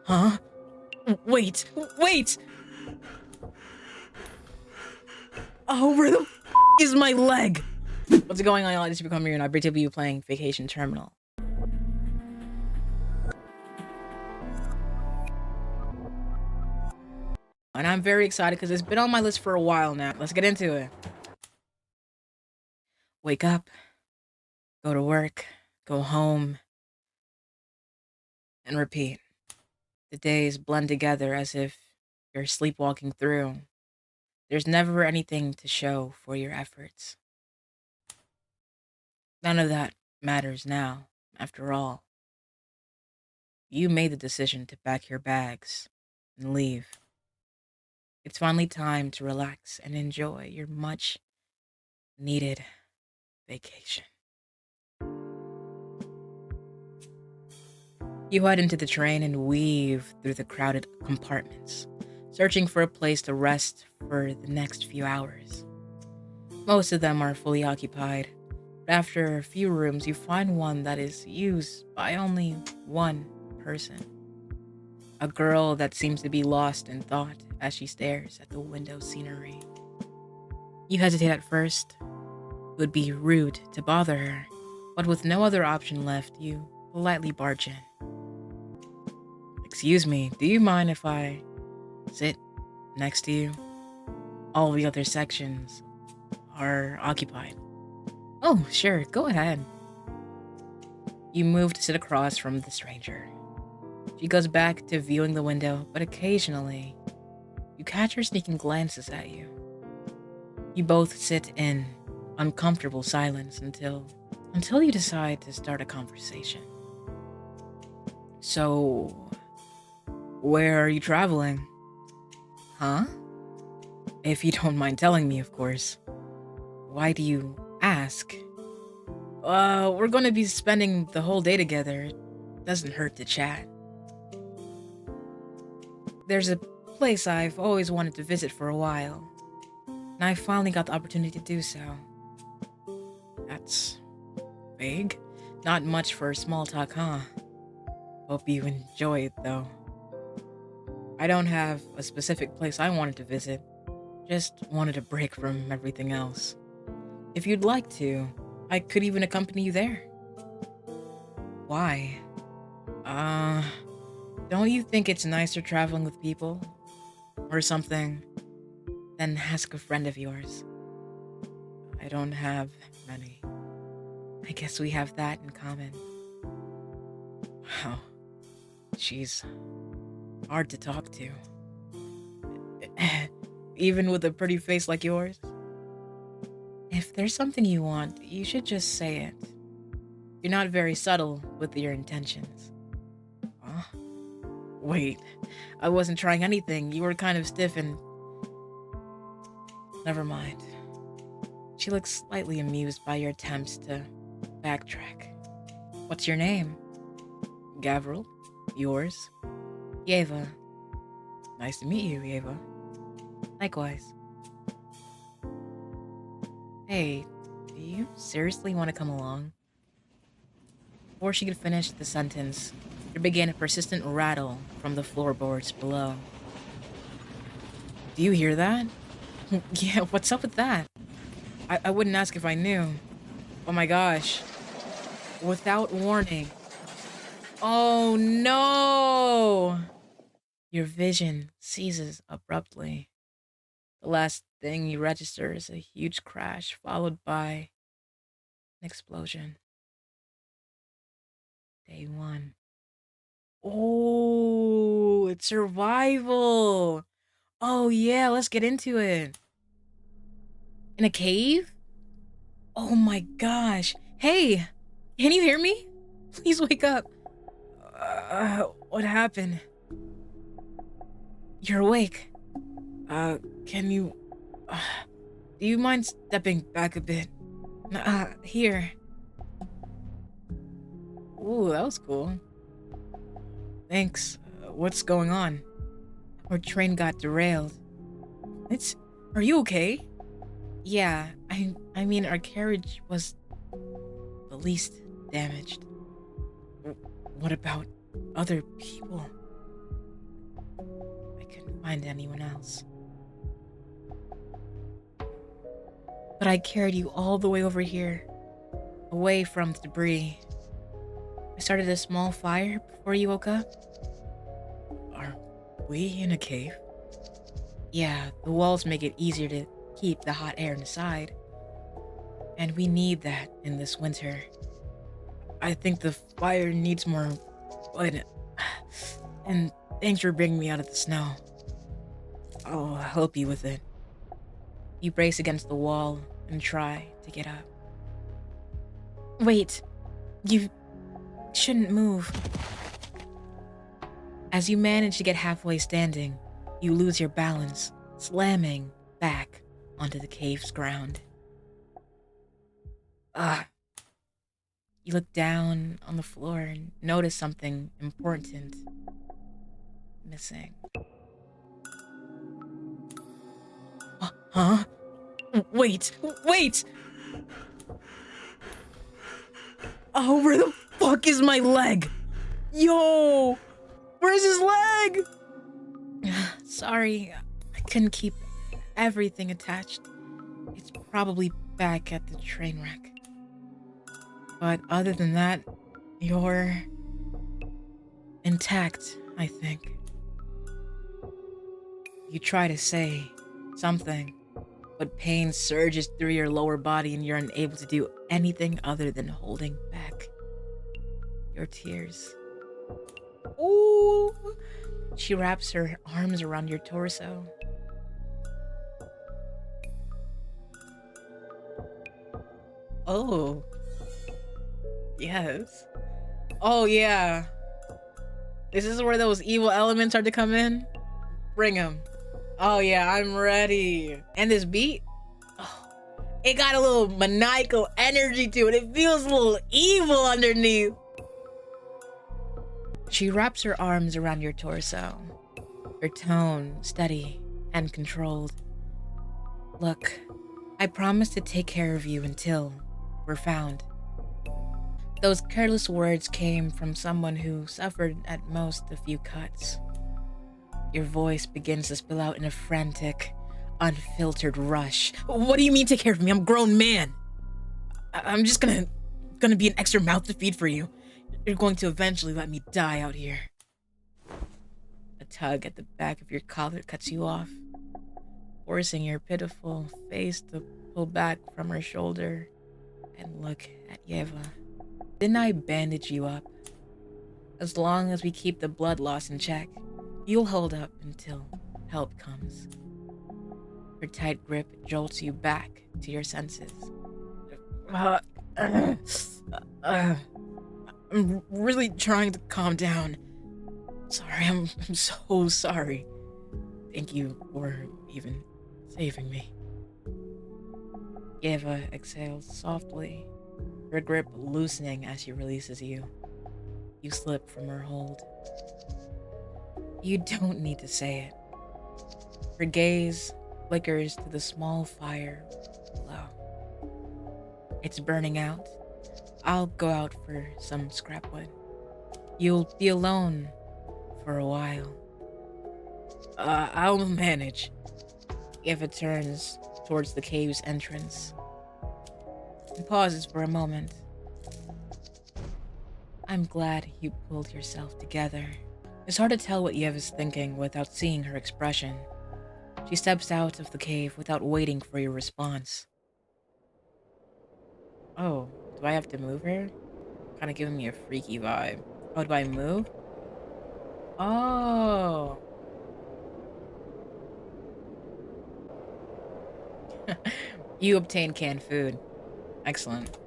Huh? Wait! Wait! Oh, where the is my leg? What's going on, y'all? This is Become Here, and I'll be you playing Vacation Terminal. And I'm very excited because it's been on my list for a while now. Let's get into it. Wake up, go to work, go home, and repeat. The days blend together as if you're sleepwalking through. There's never anything to show for your efforts. None of that matters now, after all. You made the decision to pack your bags and leave. It's finally time to relax and enjoy your much needed vacation. You head into the train and weave through the crowded compartments, searching for a place to rest for the next few hours. Most of them are fully occupied, but after a few rooms, you find one that is used by only one person. A girl that seems to be lost in thought as she stares at the window scenery. You hesitate at first. It would be rude to bother her, but with no other option left, you politely barge in. Excuse me, do you mind if I sit next to you? All the other sections are occupied. Oh, sure, go ahead. You move to sit across from the stranger. She goes back to viewing the window, but occasionally, you catch her sneaking glances at you. You both sit in uncomfortable silence until you decide to start a conversation. So, where are you traveling? Huh? If you don't mind telling me, of course. Why do you ask? We're gonna be spending the whole day together. It doesn't hurt to chat. There's a place I've always wanted to visit for a while, and I finally got the opportunity to do so. That's vague. Not much for small talk, huh? Hope you enjoy it, though. I don't have a specific place I wanted to visit, just wanted a break from everything else. If you'd like to, I could even accompany you there. Why? Don't you think it's nicer traveling with people? Or something? Then ask a friend of yours. I don't have many. I guess we have that in common. Wow. She's hard to talk to. Even with a pretty face like yours? If there's something you want, you should just say it. You're not very subtle with your intentions. Huh? Wait, I wasn't trying anything. You were kind of stiff and... Never mind. She looks slightly amused by your attempts to backtrack. What's your name? Gavril. Yours? Yeva. Nice to meet you, Yeva. Likewise. Hey, do you seriously want to come along? Before she could finish the sentence, there began a persistent rattle from the floorboards below. Do you hear that? Yeah, what's up with that? I wouldn't ask if I knew. Oh my gosh. Without warning. Oh no! Your vision ceases abruptly. The last thing you register is a huge crash followed by an explosion. Day 1. Oh, it's survival. Oh yeah, let's get into it. In a cave? Oh my gosh. Hey, can you hear me? Please wake up. What happened? You're awake. Can you... do you mind stepping back a bit? Here. Ooh, that was cool. Thanks. What's going on? Our train got derailed. Are you okay? Yeah, I mean, our carriage was the least damaged. What about other people? find anyone else. But I carried you all the way over here, away from the debris. I started a small fire before you woke up. Are we in a cave? Yeah, the walls make it easier to keep the hot air inside. And we need that in this winter. I think the fire needs more wood. And thanks for bringing me out of the snow. I'll help you with it. You brace against the wall and try to get up. Wait, you shouldn't move. As you manage to get halfway standing, you lose your balance, slamming back onto the cave's ground. You look down on the floor and notice something important missing. Huh? Wait! Oh, where the fuck is my leg? Yo! Where's his leg? Sorry, I couldn't keep everything attached. It's probably back at the train wreck. But other than that, you're intact, I think. You try to say something, but pain surges through your lower body and you're unable to do anything other than holding back your tears. Ooh! She wraps her arms around your torso. Oh. Yes. Oh, yeah. This is where those evil elements are to come in? Bring them. Oh, yeah, I'm ready. And this beat? Oh, it got a little maniacal energy to it. It feels a little evil underneath. She wraps her arms around your torso, her tone steady and controlled. Look, I promise to take care of you until we're found. Those careless words came from someone who suffered at most a few cuts. Your voice begins to spill out in a frantic, unfiltered rush. What do you mean take care of me? I'm a grown man. I'm just gonna be an extra mouth to feed for you. You're going to eventually let me die out here. A tug at the back of your collar cuts you off, forcing your pitiful face to pull back from her shoulder and look at Yeva. Didn't I bandage you up? As long as we keep the blood loss in check, you'll hold up until help comes. Her tight grip jolts you back to your senses. I'm really trying to calm down. Sorry, I'm so sorry. Thank you for even saving me. Yeva exhales softly, her grip loosening as she releases you. You slip from her hold. You don't need to say it. Her gaze flickers to the small fire below. It's burning out. I'll go out for some scrap wood. You'll be alone for a while. I'll manage. Yeva turns towards the cave's entrance and pauses for a moment. I'm glad you pulled yourself together. It's hard to tell what Yeva's thinking without seeing her expression. She steps out of the cave without waiting for your response. Oh, do I have to move her? Kind of giving me a freaky vibe. Oh, do I move? Oh. You obtain canned food. Excellent.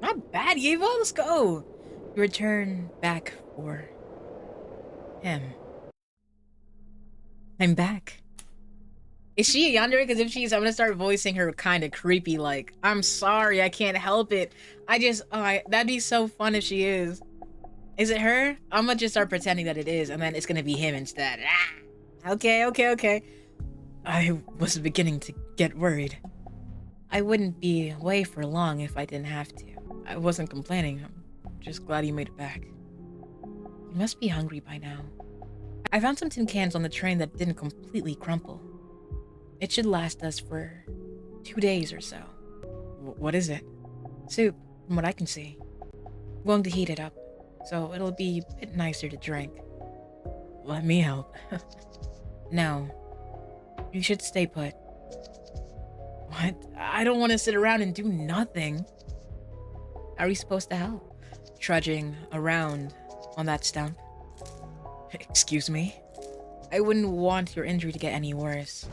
Not bad, Yeva. Let's go. You return back for him. I'm back. Is she a yandere? Because if she's, I'm gonna start voicing her kind of creepy, like, I'm sorry, I can't help it. That'd be so fun if she is. Is it her? I'm gonna just start pretending that it is, and then it's gonna be him instead. Ah! Okay. I was beginning to get worried. I wouldn't be away for long if I didn't have to. I wasn't complaining. I'm just glad you made it back. You must be hungry by now. I found some tin cans on the train that didn't completely crumple. It should last us for 2 days or so. What is it? Soup, from what I can see. I'm going to heat it up, so it'll be a bit nicer to drink. Let me help. No. You should stay put. What? I don't want to sit around and do nothing. How are you supposed to help? Trudging around on that stump. Excuse me? I wouldn't want your injury to get any worse.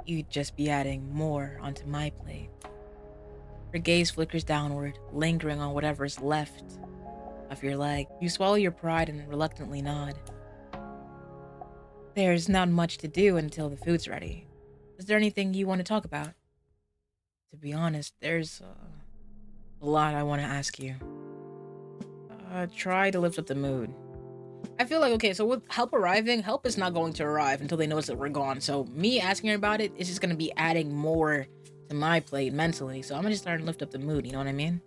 You'd just be adding more onto my plate. Her gaze flickers downward, lingering on whatever's left of your leg. You swallow your pride and reluctantly nod. There's not much to do until the food's ready. Is there anything you want to talk about? To be honest, there's a lot I want to ask you. Try to lift up the mood. I feel like, okay, so with help arriving, help is not going to arrive until they notice that we're gone. So me asking her about it is just going to be adding more to my plate mentally. So I'm going to start and lift up the mood, you know what I mean?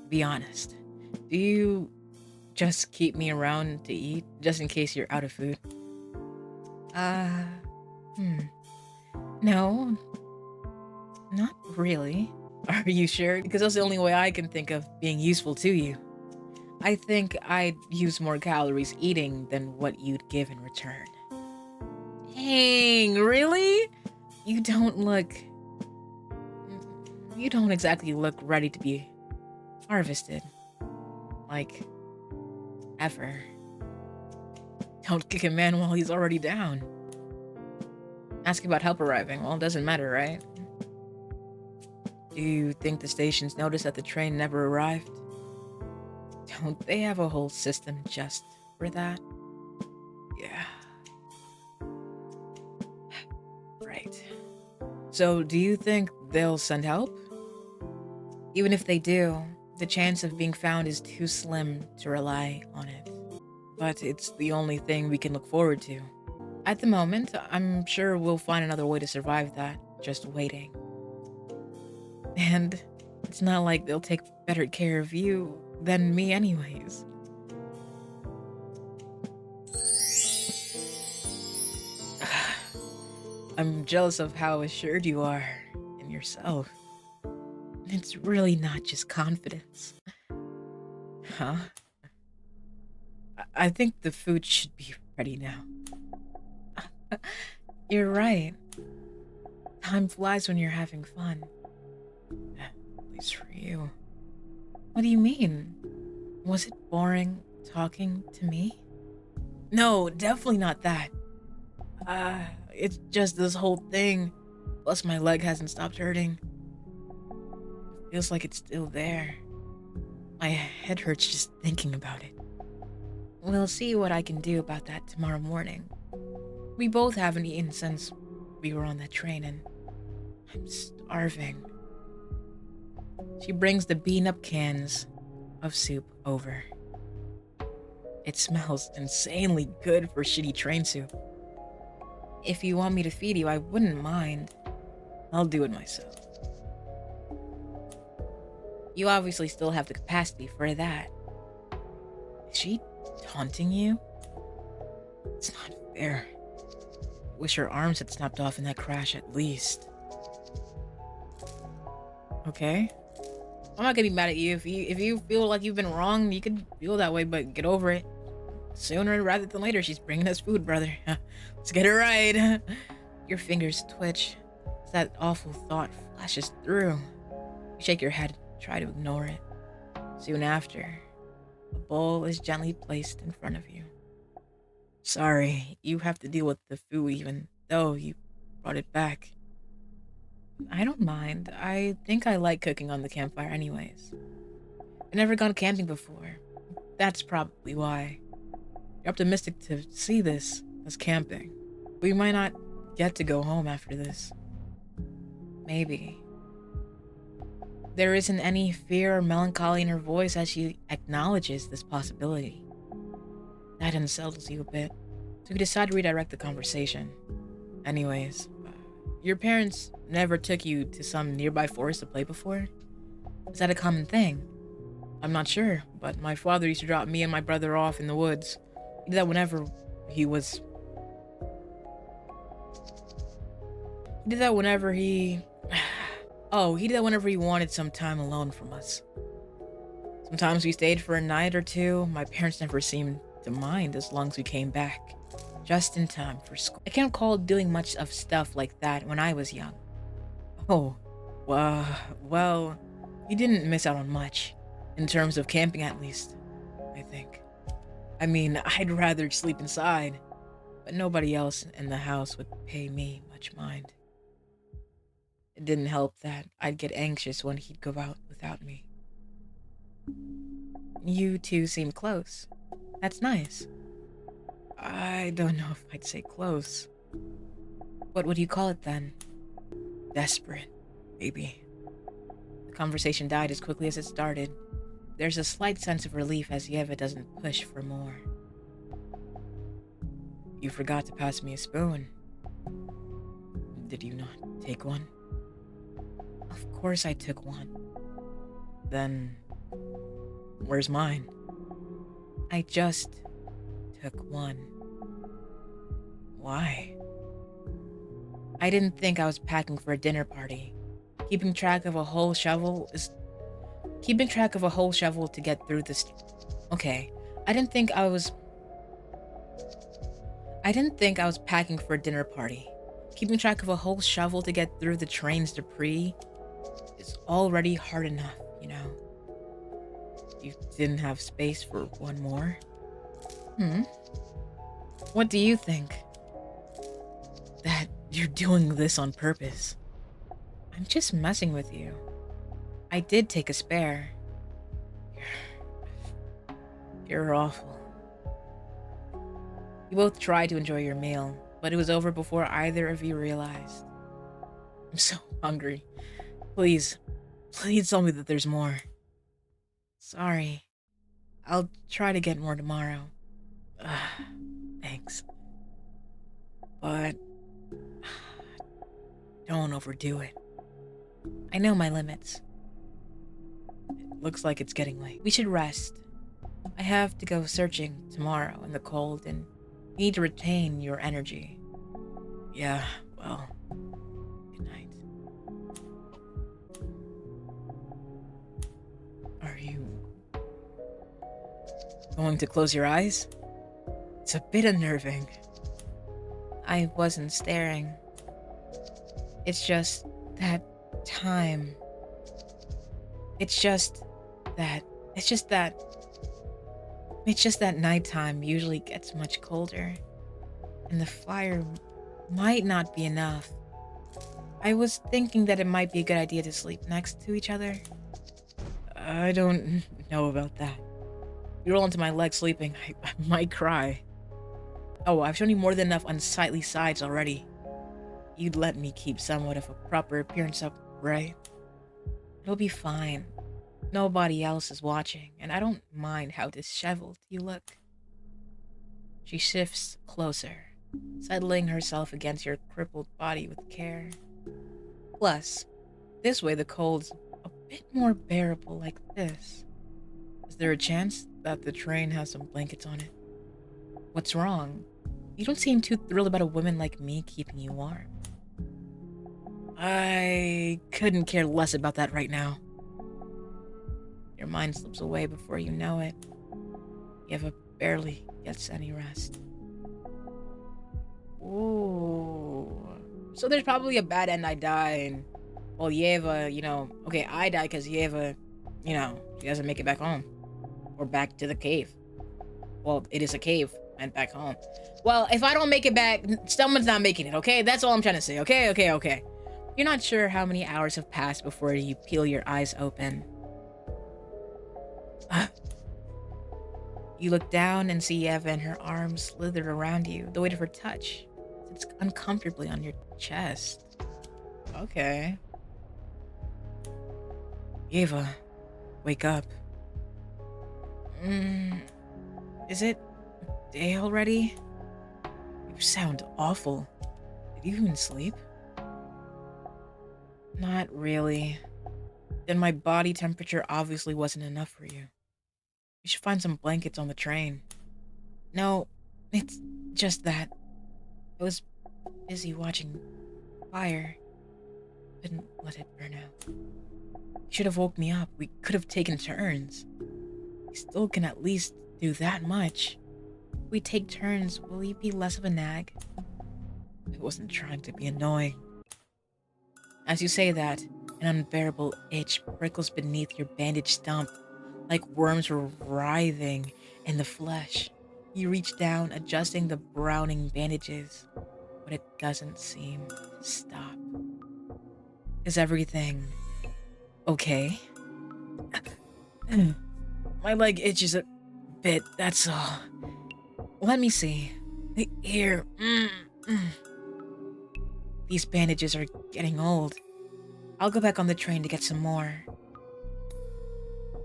Be honest. Do you just keep me around to eat just in case you're out of food? No. Not really. Are you sure? Because that's the only way I can think of being useful to you. I think I'd use more calories eating than what you'd give in return. Dang, really? You don't exactly look ready to be harvested. Like, ever. Don't kick a man while he's already down. Asking about help arriving, well, it doesn't matter, right? Do you think the stations noticed that the train never arrived? Don't they have a whole system just for that? Yeah. Right. So, do you think they'll send help? Even if they do, the chance of being found is too slim to rely on it. But it's the only thing we can look forward to. At the moment, I'm sure we'll find another way to survive that, just waiting. And it's not like they'll take better care of you than me anyways. I'm jealous of how assured you are in yourself. It's really not just confidence. Huh? I think the food should be ready now. You're right. Time flies when you're having fun. At least for you. What do you mean? Was it boring talking to me? No, definitely not that. It's just this whole thing. Plus my leg hasn't stopped hurting. Feels like it's still there. My head hurts just thinking about it. We'll see what I can do about that tomorrow morning. We both haven't eaten since we were on that train and I'm starving. She brings the bean-up cans of soup over. It smells insanely good for shitty train soup. If you want me to feed you, I wouldn't mind. I'll do it myself. You obviously still have the capacity for that. Is she taunting you? It's not fair. Wish her arms had snapped off in that crash at least. Okay? I'm not gonna be mad at you. If you feel like you've been wrong, you could feel that way, but get over it. Sooner rather than later, she's bringing us food, brother. Let's get it right. Your fingers twitch as that awful thought flashes through. You shake your head, try to ignore it. Soon after, a bowl is gently placed in front of you. Sorry, you have to deal with the food even though you brought it back. I don't mind. I think I like cooking on the campfire anyways. I've never gone camping before. That's probably why. You're optimistic to see this as camping. We might not get to go home after this. Maybe. There isn't any fear or melancholy in her voice as she acknowledges this possibility. That unsettles you a bit, so you decide to redirect the conversation. Anyways, your parents never took you to some nearby forest to play before? Is that a common thing? I'm not sure, but my father used to drop me and my brother off in the woods. He did that whenever he was. He did that whenever he. Oh, he did that whenever he wanted some time alone from us. Sometimes we stayed for a night or two. My parents never seemed to mind as long as we came back. Just in time for school. I can't recall doing much of stuff like that when I was young. Oh, well, you didn't miss out on much. In terms of camping, at least, I think. I mean, I'd rather sleep inside, but nobody else in the house would pay me much mind. It didn't help that I'd get anxious when he'd go out without me. You two seem close. That's nice. I don't know if I'd say close. What would you call it then? Desperate, maybe. The conversation died as quickly as it started. There's a slight sense of relief as Yeva doesn't push for more. You forgot to pass me a spoon. Did you not take one? Of course I took one. Then, where's mine? I just took one. Why? I didn't think I was packing for a dinner party. Keeping track of a whole shovel to get through this. Okay, I didn't think I was packing for a dinner party. Keeping track of a whole shovel to get through the train's debris is already hard enough, you know. You didn't have space for one more? What do you think? That you're doing this on purpose? I'm just messing with you. I did take a spare. You're awful. You both tried to enjoy your meal, but it was over before either of you realized. I'm so hungry. Please tell me that there's more. Sorry. I'll try to get more tomorrow. Thanks. But don't overdo it. I know my limits. It looks like it's getting late. We should rest. I have to go searching tomorrow in the cold and need to retain your energy. Yeah, well, good night. Are you going to close your eyes? It's a bit unnerving. I wasn't staring. It's just that time. It's just that nighttime usually gets much colder, and the fire might not be enough. I was thinking that it might be a good idea to sleep next to each other. I don't know about that. You roll into my leg sleeping, I might cry. Oh, I've shown you more than enough unsightly sides already. You'd let me keep somewhat of a proper appearance up, right? It'll be fine. Nobody else is watching, and I don't mind how disheveled you look. She shifts closer, settling herself against your crippled body with care. Plus, this way the cold's a bit more bearable like this. Is there a chance that the train has some blankets on it? What's wrong? You don't seem too thrilled about a woman like me keeping you warm. I couldn't care less about that right now. Your mind slips away before you know it. Yeva barely gets any rest. Ooh. So there's probably a bad end I die, and well, Yeva, okay, I die because Yeva, she doesn't make it back home. Or back to the cave. Well, it is a cave, and back home. Well, if I don't make it back, someone's not making it, okay? That's all I'm trying to say, okay? You're not sure how many hours have passed before you peel your eyes open. You look down and see Yeva and her arms slithered around you. The weight of her touch sits uncomfortably on your chest. Okay. Yeva, wake up. Is it day already? You sound awful. Did you even sleep? Not really. Then my body temperature obviously wasn't enough for you. We should find some blankets on the train. No, it's just that I was busy watching fire. Couldn't let it burn out. You should have woke me up. We could have taken turns. We still can at least do that much. If we take turns, will you be less of a nag? I wasn't trying to be annoying. As you say that, an unbearable itch prickles beneath your bandaged stump, like worms were writhing in the flesh. You reach down, adjusting the browning bandages, but it doesn't seem to stop. Is everything okay? My leg itches a bit, that's all. Let me see. Here. These bandages are getting old. I'll go back on the train to get some more.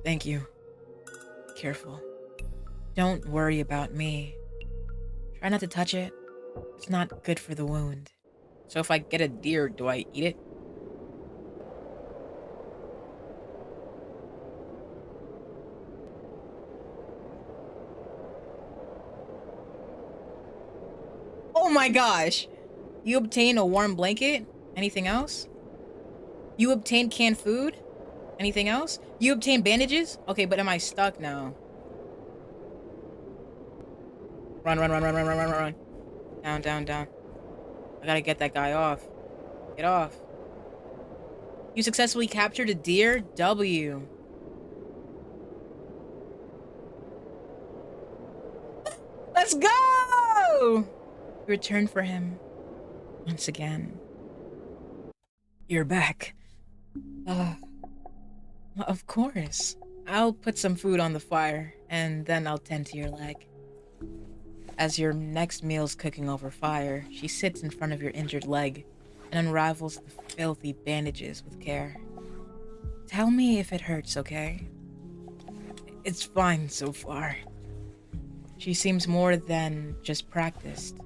Thank you. Careful. Don't worry about me. Try not to touch it. It's not good for the wound. So if I get a deer, do I eat it? Oh my gosh! You obtain a warm blanket? Anything else? You obtain canned food? Anything else? You obtain bandages? Okay, but am I stuck now? Run, run, run, run, run, run, run, run. Down, down, down. I gotta get that guy off. Get off. You successfully captured a deer? W. Let's go! You return for him. Once again. You're back. Of course. I'll put some food on the fire, and then I'll tend to your leg. As your next meal's cooking over fire, she sits in front of your injured leg and unravels the filthy bandages with care. Tell me if it hurts, okay? It's fine so far. She seems more than just practiced,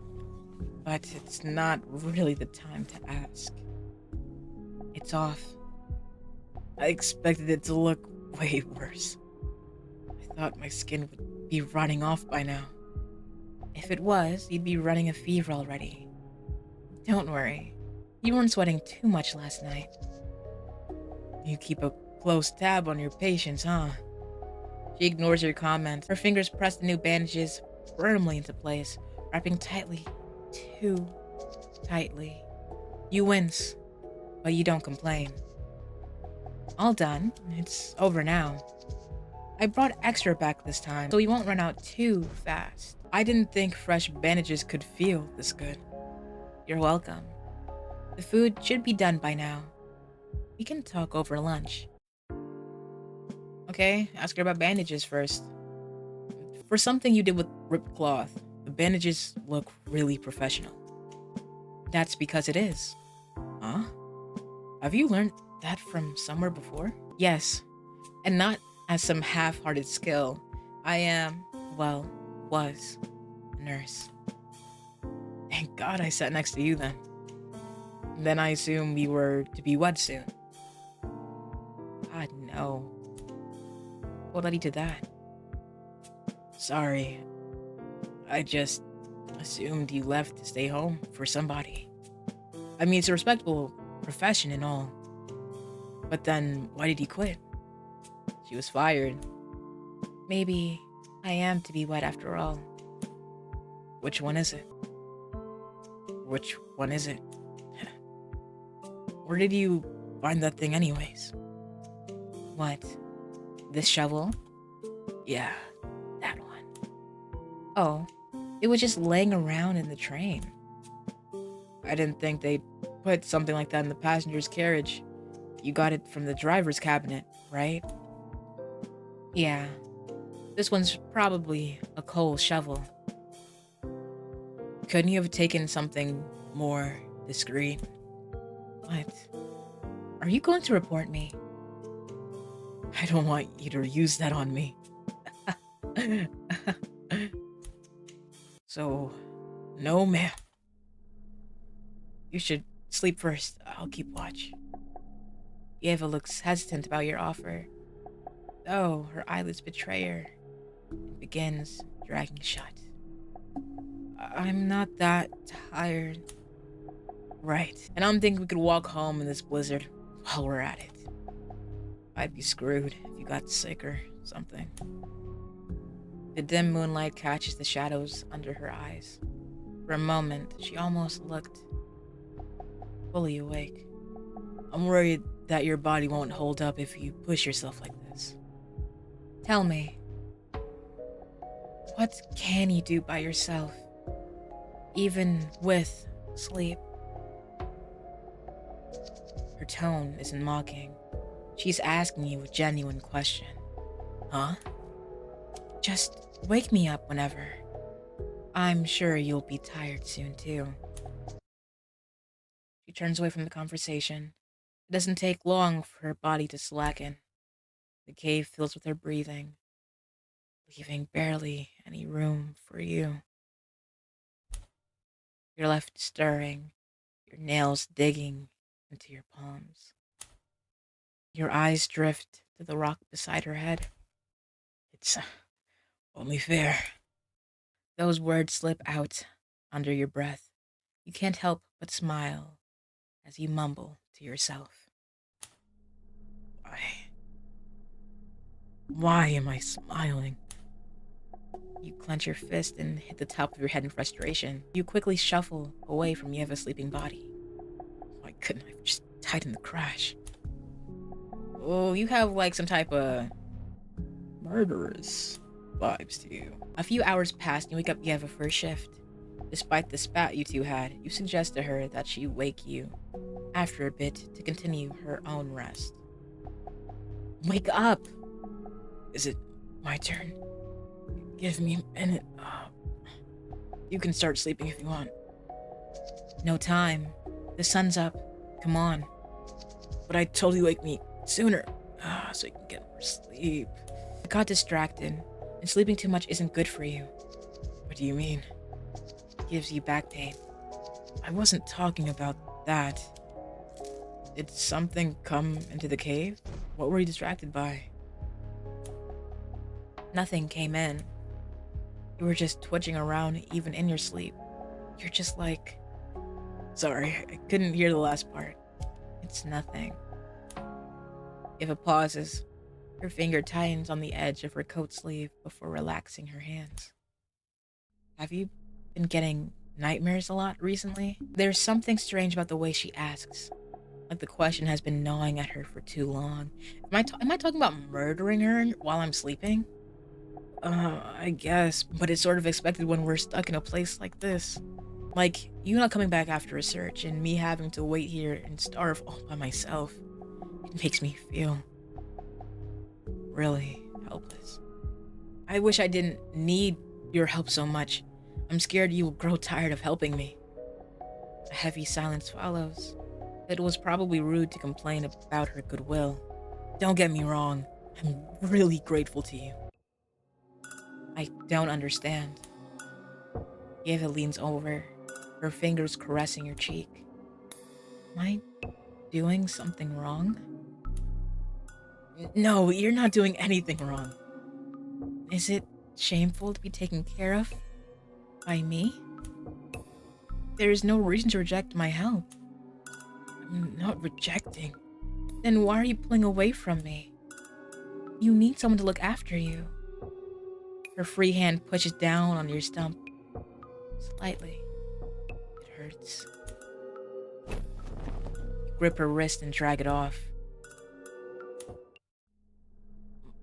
but it's not really the time to ask. It's off. I expected it to look way worse. I thought my skin would be rotting off by now. If it was, you'd be running a fever already. Don't worry. You weren't sweating too much last night. You keep a close tab on your patients, huh? She ignores your comment. Her fingers press the new bandages firmly into place, wrapping tightly. Too tightly. You wince, but you don't complain. All done. It's over now. I brought extra back this time, so you won't run out too fast. I didn't think fresh bandages could feel this good. You're welcome. The food should be done by now. We can talk over lunch. Okay, ask her about bandages first. For something you did with ripped cloth, the bandages look really professional. That's because it is. Huh? Have you learned that from somewhere before? Yes, and not as some half-hearted skill. I am, well, was a nurse. Thank God I sat next to you then. Then I assume we were to be wed soon. God, no. What led you to that? Sorry. I just assumed you left to stay home for somebody. I mean, it's a respectable profession and all. But then, why did you quit? She was fired. Maybe I am to be wed after all. Which one is it? Which one is it? Where did you find that thing anyways? What? This shovel? Yeah, that one. Oh, it was just laying around in the train. I didn't think they'd put something like that in the passenger's carriage. You got it from the driver's cabinet, right? Yeah. This one's probably a coal shovel. Couldn't you have taken something more discreet? What? Are you going to report me? I don't want you to use that on me. So, no ma'am. You should sleep first. I'll keep watch. Eva looks hesitant about your offer. Oh, her eyelids betray her. and begins dragging shut. I'm not that tired. Right. And I'm thinking we could walk home in this blizzard while we're at it. I'd be screwed if you got sick or something. The dim moonlight catches the shadows under her eyes. For a moment, she almost looked fully awake. I'm worried that your body won't hold up if you push yourself like this. Tell me, what can you do by yourself, even with sleep? Her tone isn't mocking. She's asking you a genuine question. Huh? Just wake me up whenever. I'm sure you'll be tired soon, too. She turns away from the conversation. It doesn't take long for her body to slacken. The cave fills with her breathing, leaving barely any room for you. You're left stirring, your nails digging into your palms. Your eyes drift to the rock beside her head. It's only fair. Those words slip out under your breath. You can't help but smile as you mumble to yourself. Why? Why am I smiling? You clench your fist and hit the top of your head in frustration. You quickly shuffle away from Yeva's sleeping body. Why couldn't I just tighten the crash? Oh, you have like some type of murderous vibes to you. A few hours pass and you wake up Yeva for a shift. Despite the spat you two had, you suggest to her that she wake you after a bit to continue her own rest. Wake up! Is it my turn? Give me a minute. You can start sleeping if you want. No time. The sun's up. Come on. But I told you to wake me sooner, so you can get more sleep. I got distracted, and sleeping too much isn't good for you. What do you mean? It gives you back pain. I wasn't talking about that. Did something come into the cave? What were you distracted by? Nothing came in. You were just twitching around even in your sleep. You're just like... Sorry, I couldn't hear the last part. It's nothing. Eva pauses. Her finger tightens on the edge of her coat sleeve before relaxing her hands. Have you been getting nightmares a lot recently? There's something strange about the way she asks. Like the question has been gnawing at her for too long. Am I talking about murdering her while I'm sleeping? I guess, but it's sort of expected when we're stuck in a place like this. Like, you not coming back after a search and me having to wait here and starve all by myself. It makes me feel really helpless. I wish I didn't need your help so much. I'm scared you will grow tired of helping me. A heavy silence follows. It was probably rude to complain about her goodwill. Don't get me wrong, I'm really grateful to you. I don't understand. Eva leans over, her fingers caressing your cheek. Am I doing something wrong? No, you're not doing anything wrong. Is it shameful to be taken care of by me? There is no reason to reject my help. I'm not rejecting. Then why are you pulling away from me? You need someone to look after you. Her free hand pushes down on your stump. Slightly. It hurts. You grip her wrist and drag it off.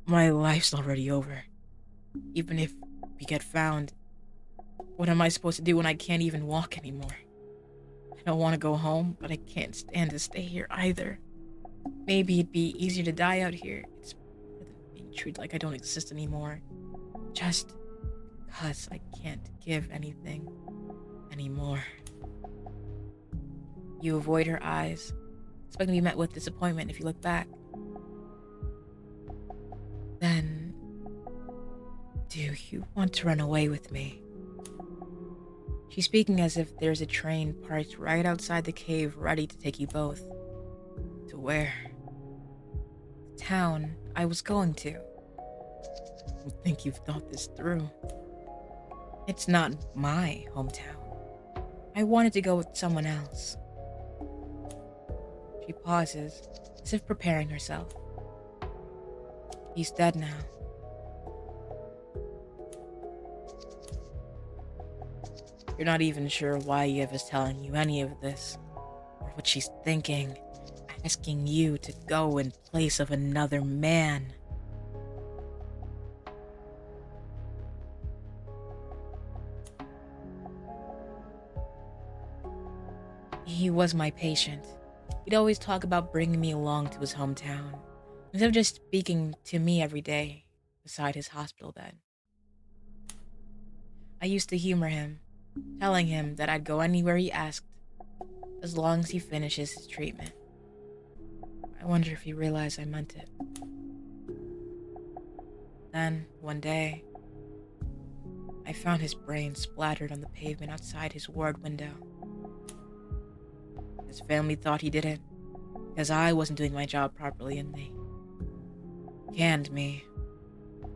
My life's already over. Even if we get found, what am I supposed to do when I can't even walk anymore? I don't want to go home, but I can't stand to stay here either. Maybe it'd be easier to die out here. It's better than being treated like I don't exist anymore. Just because I can't give anything anymore. You avoid her eyes, expecting to be met with disappointment if you look back. Then, do you want to run away with me? She's speaking as if there's a train parked right outside the cave ready to take you both. To where? The town I was going to. don't think you've thought this through. It's not my hometown. I wanted to go with someone else. She pauses, as if preparing herself. He's dead now. You're not even sure why Yeva's telling you any of this, or what she's thinking, asking you to go in place of another man. He was my patient. He'd always talk about bringing me along to his hometown, instead of just speaking to me every day beside his hospital bed. I used to humor him, telling him that I'd go anywhere he asked, as long as he finishes his treatment. I wonder if he realized I meant it. Then, one day, I found his brain splattered on the pavement outside his ward window. His family thought he did it because I wasn't doing my job properly, and they canned me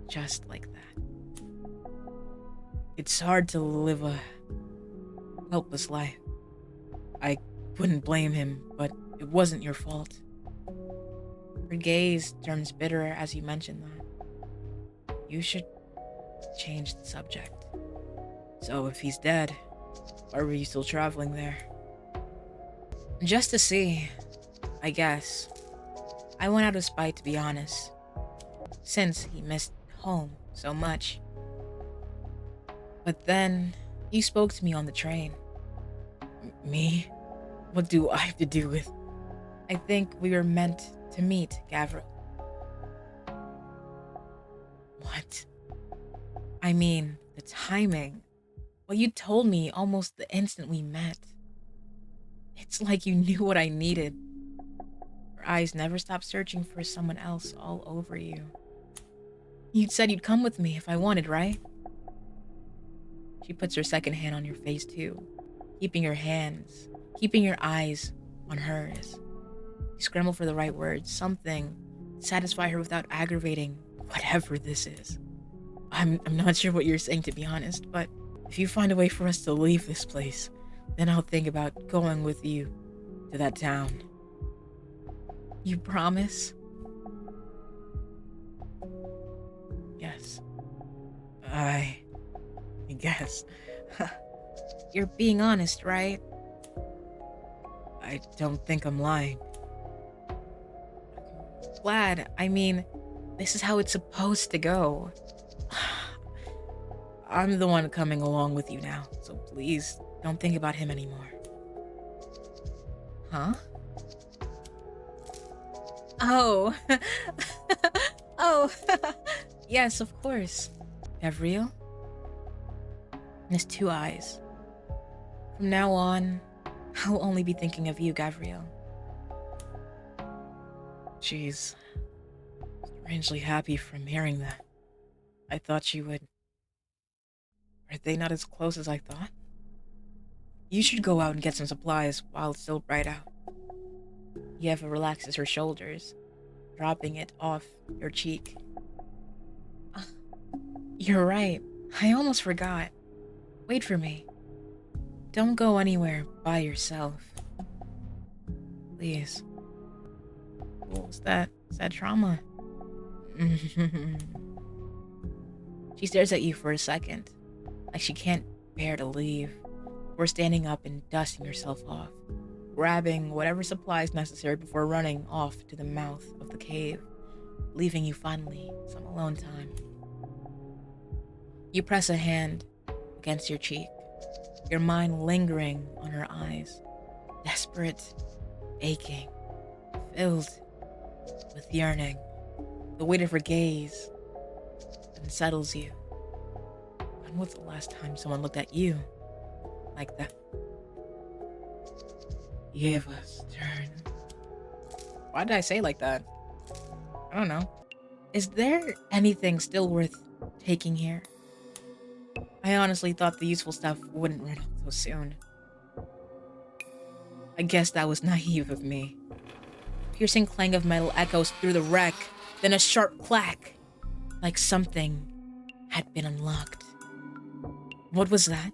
just like that. It's hard to live a helpless life. I wouldn't blame him, but it wasn't your fault. Her gaze turns bitter as you mention that. You should change the subject. So if he's dead, why were you still traveling there? Just to see, I guess. I went out of spite, to be honest, since he missed home so much. But then, you spoke to me on the train. Me? What do I have to do with? I think we were meant to meet, Gavril. What? I mean, the timing. Well, you told me almost the instant we met. It's like you knew what I needed. Your eyes never stopped searching for someone else all over you. You'd said you'd come with me if I wanted, right? She puts her second hand on your face too, keeping your eyes on hers. You scramble for the right words, something to satisfy her without aggravating whatever this is. I'm not sure what you're saying, to be honest, but if you find a way for us to leave this place, then I'll think about going with you to that town. You promise? Yes. I guess. You're being honest, right? I don't think I'm lying. Glad. I mean, this is how it's supposed to go. I'm the one coming along with you now, so please don't think about him anymore. Huh? Oh. Oh. Yes, of course. Gavril? His two eyes. From now on, I'll only be thinking of you, Gavril. She's strangely happy from hearing that. I thought she would. Are they not as close as I thought? You should go out and get some supplies while it's still bright out. Yeva relaxes her shoulders, dropping it off your cheek. You're right. I almost forgot. Wait for me. Don't go anywhere by yourself. Please. What's that? Is that trauma? She stares at you for a second, like she can't bear to leave, before standing up and dusting herself off, grabbing whatever supplies necessary before running off to the mouth of the cave, leaving you finally some alone time. You press a hand against your cheek, your mind lingering on her eyes, desperate, aching, filled with yearning. The weight of her gaze unsettles you. When was the last time someone looked at you like that? Yeva's turn. Why did I say like that? I don't know. Is there anything still worth taking here? I honestly thought the useful stuff wouldn't run out so soon. I guess that was naive of me. Piercing clang of metal echoes through the wreck, then a sharp clack, like something had been unlocked. What was that?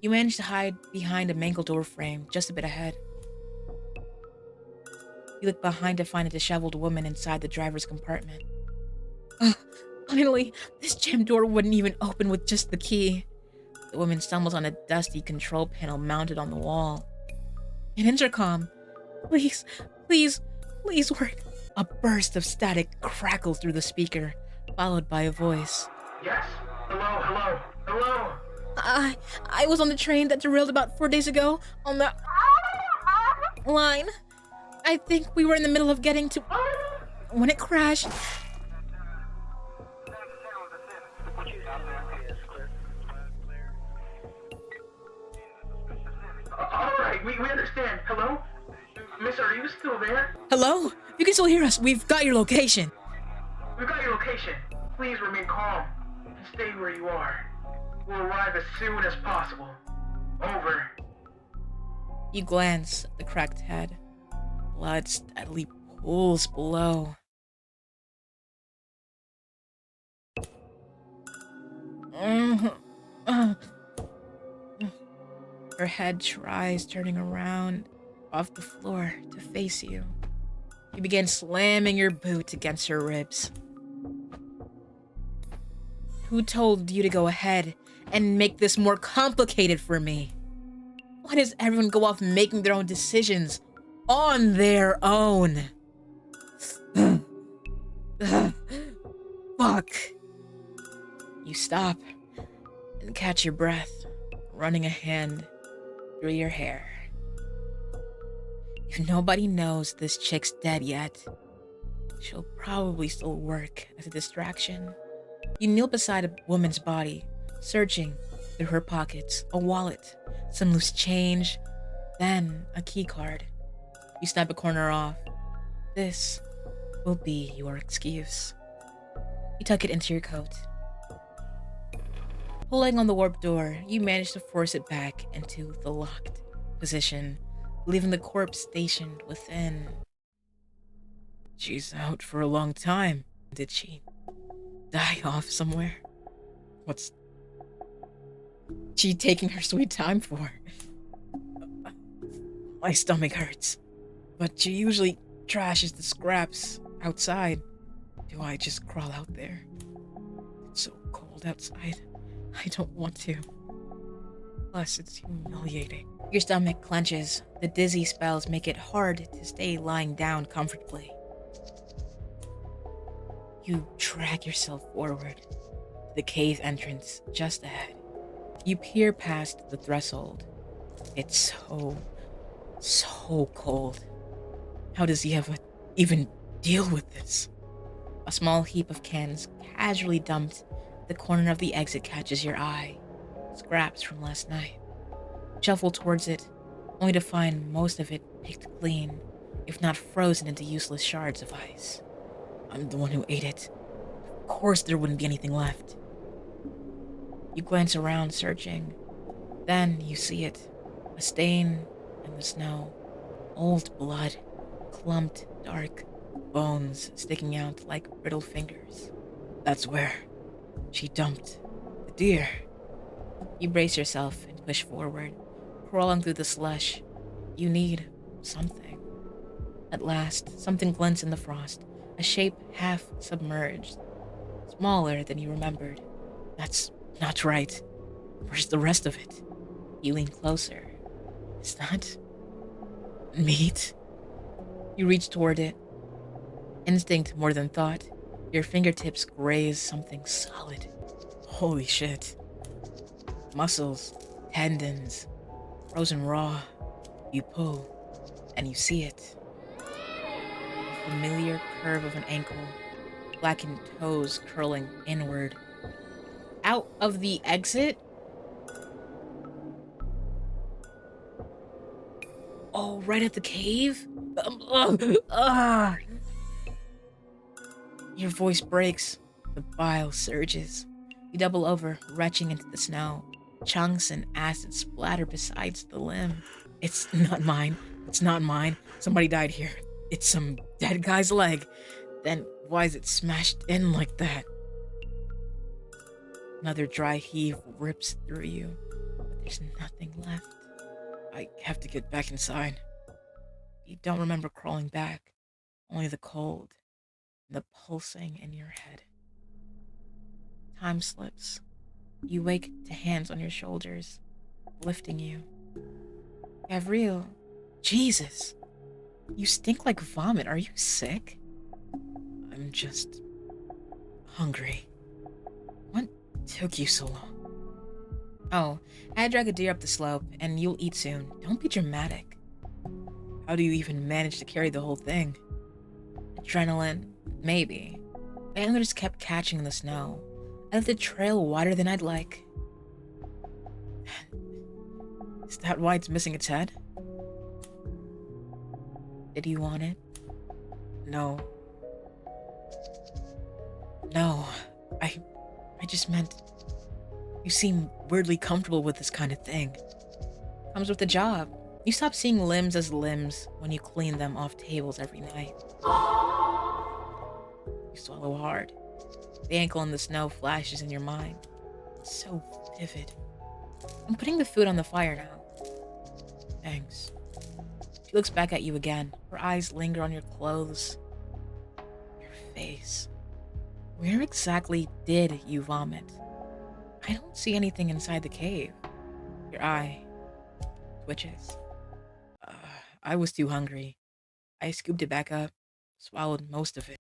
You managed to hide behind a mangled door frame just a bit ahead. You look behind to find a disheveled woman inside the driver's compartment. Finally, this jammed door wouldn't even open with just the key. The woman stumbles on a dusty control panel mounted on the wall. An intercom. Please, please, please work. A burst of static crackles through the speaker, followed by a voice. Yes? Hello? I was on the train that derailed about 4 days ago on the line. I think we were in the middle of getting to when it crashed. Alright, we understand. Hello? Miss, are you still there? Hello? You can still hear us. We've got your location. We've got your location. Please remain calm and stay where you are. We'll arrive as soon as possible. Over. You glance at the cracked head. Blood steadily pools below. Her head tries turning around off the floor to face you. You begin slamming your boot against her ribs. Who told you to go ahead and make this more complicated for me? Why does everyone go off making their own decisions on their own? Fuck. You stop and catch your breath, running a hand through your hair. If nobody knows this chick's dead yet, she'll probably still work as a distraction. You kneel beside a woman's body, searching through her pockets, a wallet, some loose change, then a key card. You snap a corner off. This will be your excuse. You tuck it into your coat. Pulling on the warped door, you manage to force it back into the locked position, leaving the corpse stationed within. She's out for a long time. Did she die off somewhere? What's she taking her sweet time for? My stomach hurts, but she usually trashes the scraps outside. Do I just crawl out there? It's so cold outside. I don't want to. Plus, it's humiliating. Your stomach clenches. The dizzy spells make it hard to stay lying down comfortably. You drag yourself forward to the cave entrance just ahead. You peer past the threshold. It's so cold. How does Yeva even deal with this? A small heap of cans casually dumped at the corner of the exit catches your eye. Scraps from last night. Shuffle towards it, only to find most of it picked clean, if not frozen into useless shards of ice. I'm the one who ate it. Of course there wouldn't be anything left. You glance around, searching. Then you see it. A stain in the snow. Old blood. Clumped, dark bones sticking out like brittle fingers. That's where she dumped the deer. You brace yourself and push forward, crawling through the slush. You need something. At last, something glints in the frost, a shape half submerged, smaller than you remembered. That's not right. Where's the rest of it? You lean closer. Is that meat? You reach toward it. Instinct more than thought. Your fingertips graze something solid. Holy shit. Muscles, tendons, frozen raw. You pull, and you see it. A familiar curve of an ankle, blackened toes curling inward. Out of the exit? Oh, right at the cave? Your voice breaks. The bile surges. You double over, retching into the snow. Chunks and acid splatter besides the limb. It's not mine. It's not mine. Somebody died here. It's some dead guy's leg. Then why is it smashed in like that? Another dry heave rips through you, but there's nothing left. I have to get back inside. You don't remember crawling back, only the cold and the pulsing in your head. Time slips. You wake to hands on your shoulders, lifting you. Gabriel, Jesus, you stink like vomit. Are you sick? I'm just hungry. What took you so long? Oh, I drag a deer up the slope, and you'll eat soon. Don't be dramatic. How do you even manage to carry the whole thing? Adrenaline, maybe. My antlers kept catching in the snow. I left the trail wider than I'd like. Is that why it's missing its head? Did you want it? No. No. I just meant you seem weirdly comfortable with this kind of thing. Comes with the job. You stop seeing limbs as limbs when you clean them off tables every night. You swallow hard. The ankle in the snow flashes in your mind. It's so vivid. I'm putting the food on the fire now. Thanks. She looks back at you again. Her eyes linger on your clothes. Your face. Where exactly did you vomit? I don't see anything inside the cave. Your eye twitches. I was too hungry. I scooped it back up, swallowed most of it.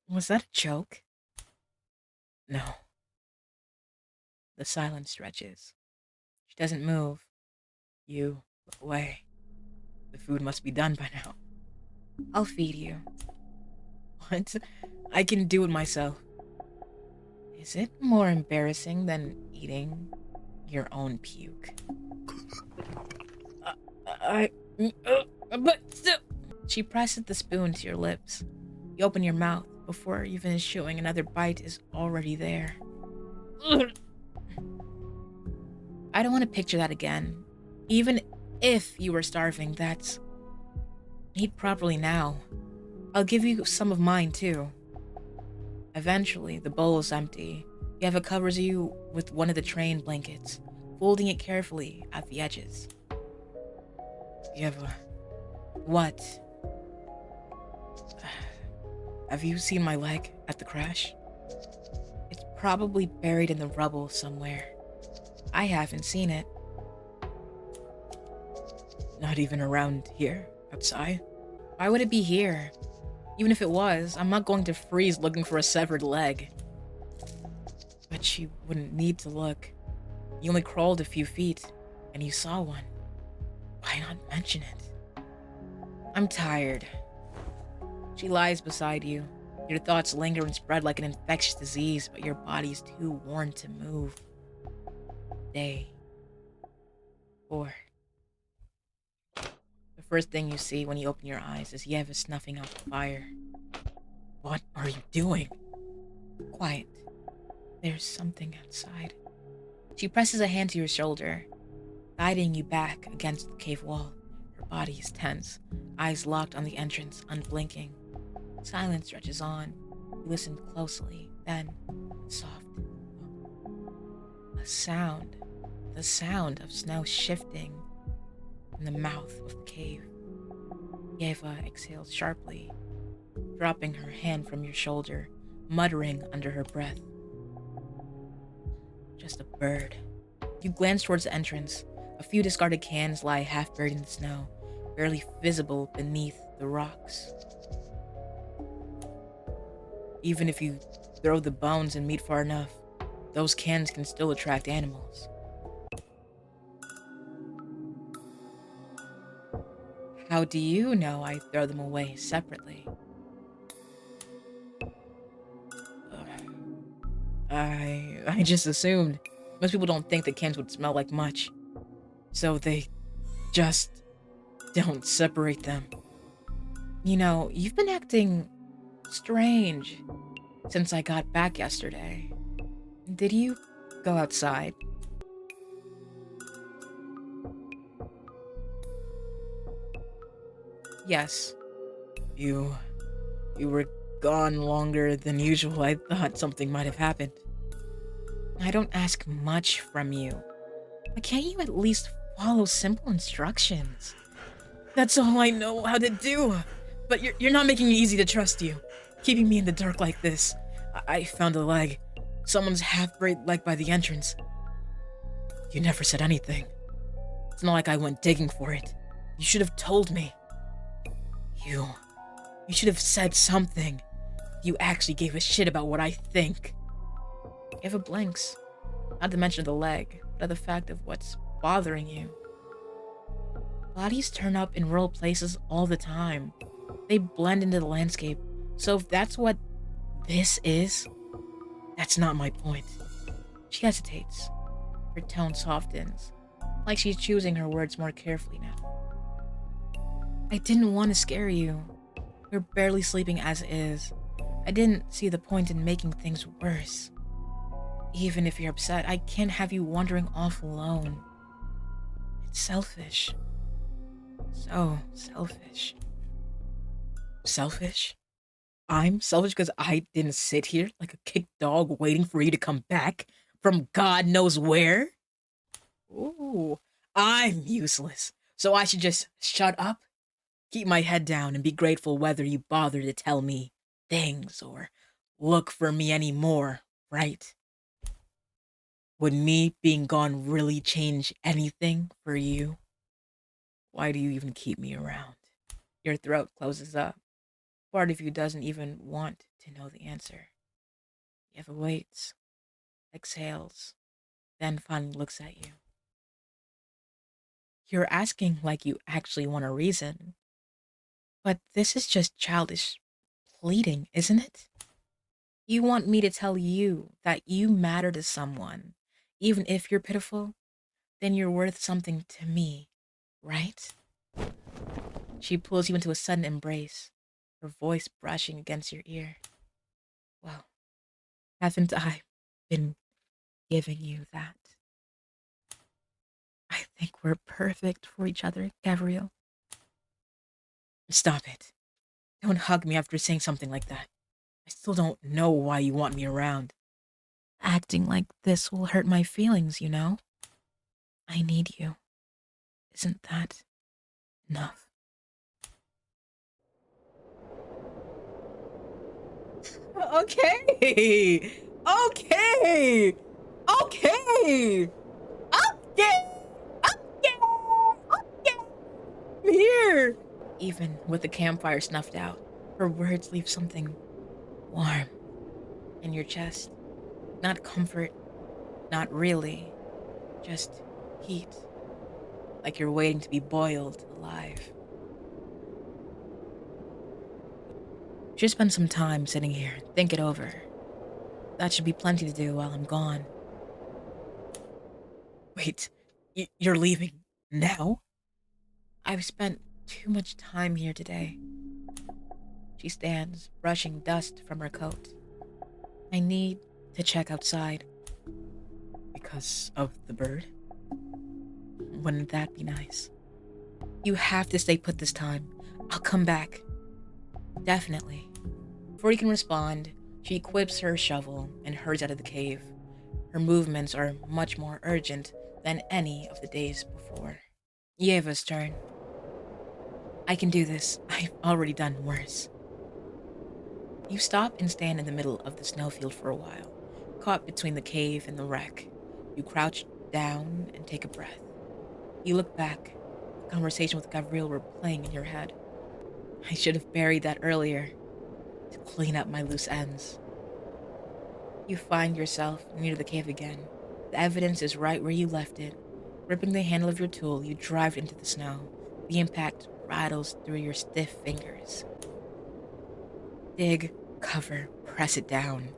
Was that a joke? No. The silence stretches. She doesn't move. You look away. The food must be done by now. I'll feed you. What? I can do it myself. Is it more embarrassing than eating your own puke? But still. She presses the spoon to your lips. You open your mouth. Before you finish chewing, another bite is already there. I don't want to picture that again. Even if you were starving, that's... Eat properly now. I'll give you some of mine, too. Eventually, the bowl is empty. Yeva covers you with one of the train blankets, folding it carefully at the edges. Yeva, what? Have you seen my leg at the crash? It's probably buried in the rubble somewhere. I haven't seen it. Not even around here, outside? Why would it be here? Even if it was, I'm not going to freeze looking for a severed leg. But you wouldn't need to look. You only crawled a few feet, and you saw one. Why not mention it? I'm tired. She lies beside you. Your thoughts linger and spread like an infectious disease, but your body's too worn to move. Day 4. The first thing you see when you open your eyes is Yeva snuffing out the fire. What are you doing? Quiet. There's something outside. She presses a hand to your shoulder, guiding you back against the cave wall. Her body is tense, eyes locked on the entrance, unblinking. Silence stretches on. You listen closely, then soft. A sound. The sound of snow shifting in the mouth of the cave. Yeva exhales sharply, dropping her hand from your shoulder, muttering under her breath. Just a bird. You glance towards the entrance. A few discarded cans lie half buried in the snow, barely visible beneath the rocks. Even if you throw the bones and meat far enough, those cans can still attract animals. How do you know I throw them away separately? I just assumed. Most people don't think that cans would smell like much. So they just don't separate them. You know, you've been acting strange since I got back yesterday. Did you go outside? Yes. You You were gone longer than usual. I thought something might have happened. I don't ask much from you. Why can't you at least follow simple instructions? That's all I know how to do. But you're not making it easy to trust you. Keeping me in the dark like this. I found a leg. Someone's half-buried leg by the entrance. You never said anything. It's not like I went digging for it. You should have told me. You should have said something. You actually gave a shit about what I think. Eva blinks. Not to mention the leg, but the fact of what's bothering you. Bodies turn up in rural places all the time. They blend into the landscape. So if that's what this is, that's not my point. She hesitates. Her tone softens, like she's choosing her words more carefully now. I didn't want to scare you. You're barely sleeping as is. I didn't see the point in making things worse. Even if you're upset, I can't have you wandering off alone. It's selfish. So selfish. Selfish? I'm selfish because I didn't sit here like a kicked dog waiting for you to come back from God knows where? Ooh, I'm useless. So I should just shut up? Keep my head down and be grateful whether you bother to tell me things or look for me anymore, right? Would me being gone really change anything for you? Why do you even keep me around? Your throat closes up. Part of you doesn't even want to know the answer. Eva waits, exhales, then finally looks at you. You're asking like you actually want a reason. But this is just childish pleading, isn't it? You want me to tell you that you matter to someone, even if you're pitiful, then you're worth something to me, right? She pulls you into a sudden embrace, her voice brushing against your ear. Well, haven't I been giving you that? I think we're perfect for each other, Gabrielle. Stop it. Don't hug me after saying something like that. I still don't know why you want me around. Acting like this will hurt my feelings, you know? I need you. Isn't that enough? Okay! Okay! Okay! Okay! Okay! Okay! I'm here! Even with the campfire snuffed out, her words leave something warm in your chest. Not comfort, not really, just heat. Like you're waiting to be boiled alive. Just spend some time sitting here, think it over. That should be plenty to do while I'm gone. Wait, you're leaving now? I've spent too much time here today. She stands, brushing dust from her coat. I need to check outside. Because of the bird? Wouldn't that be nice? You have to stay put this time. I'll come back. Definitely. Before you can respond, she equips her shovel and hurries out of the cave. Her movements are much more urgent than any of the days before. Yeva's turn. I can do this. I've already done worse. You stop and stand in the middle of the snowfield for a while, caught between the cave and the wreck. You crouch down and take a breath. You look back. The conversation with Gabrielle were playing in your head. I should have buried that earlier to clean up my loose ends. You find yourself near the cave again. The evidence is right where you left it. Gripping the handle of your tool, you drive into the snow. The impact rattles through your stiff fingers. Dig, cover, press it down.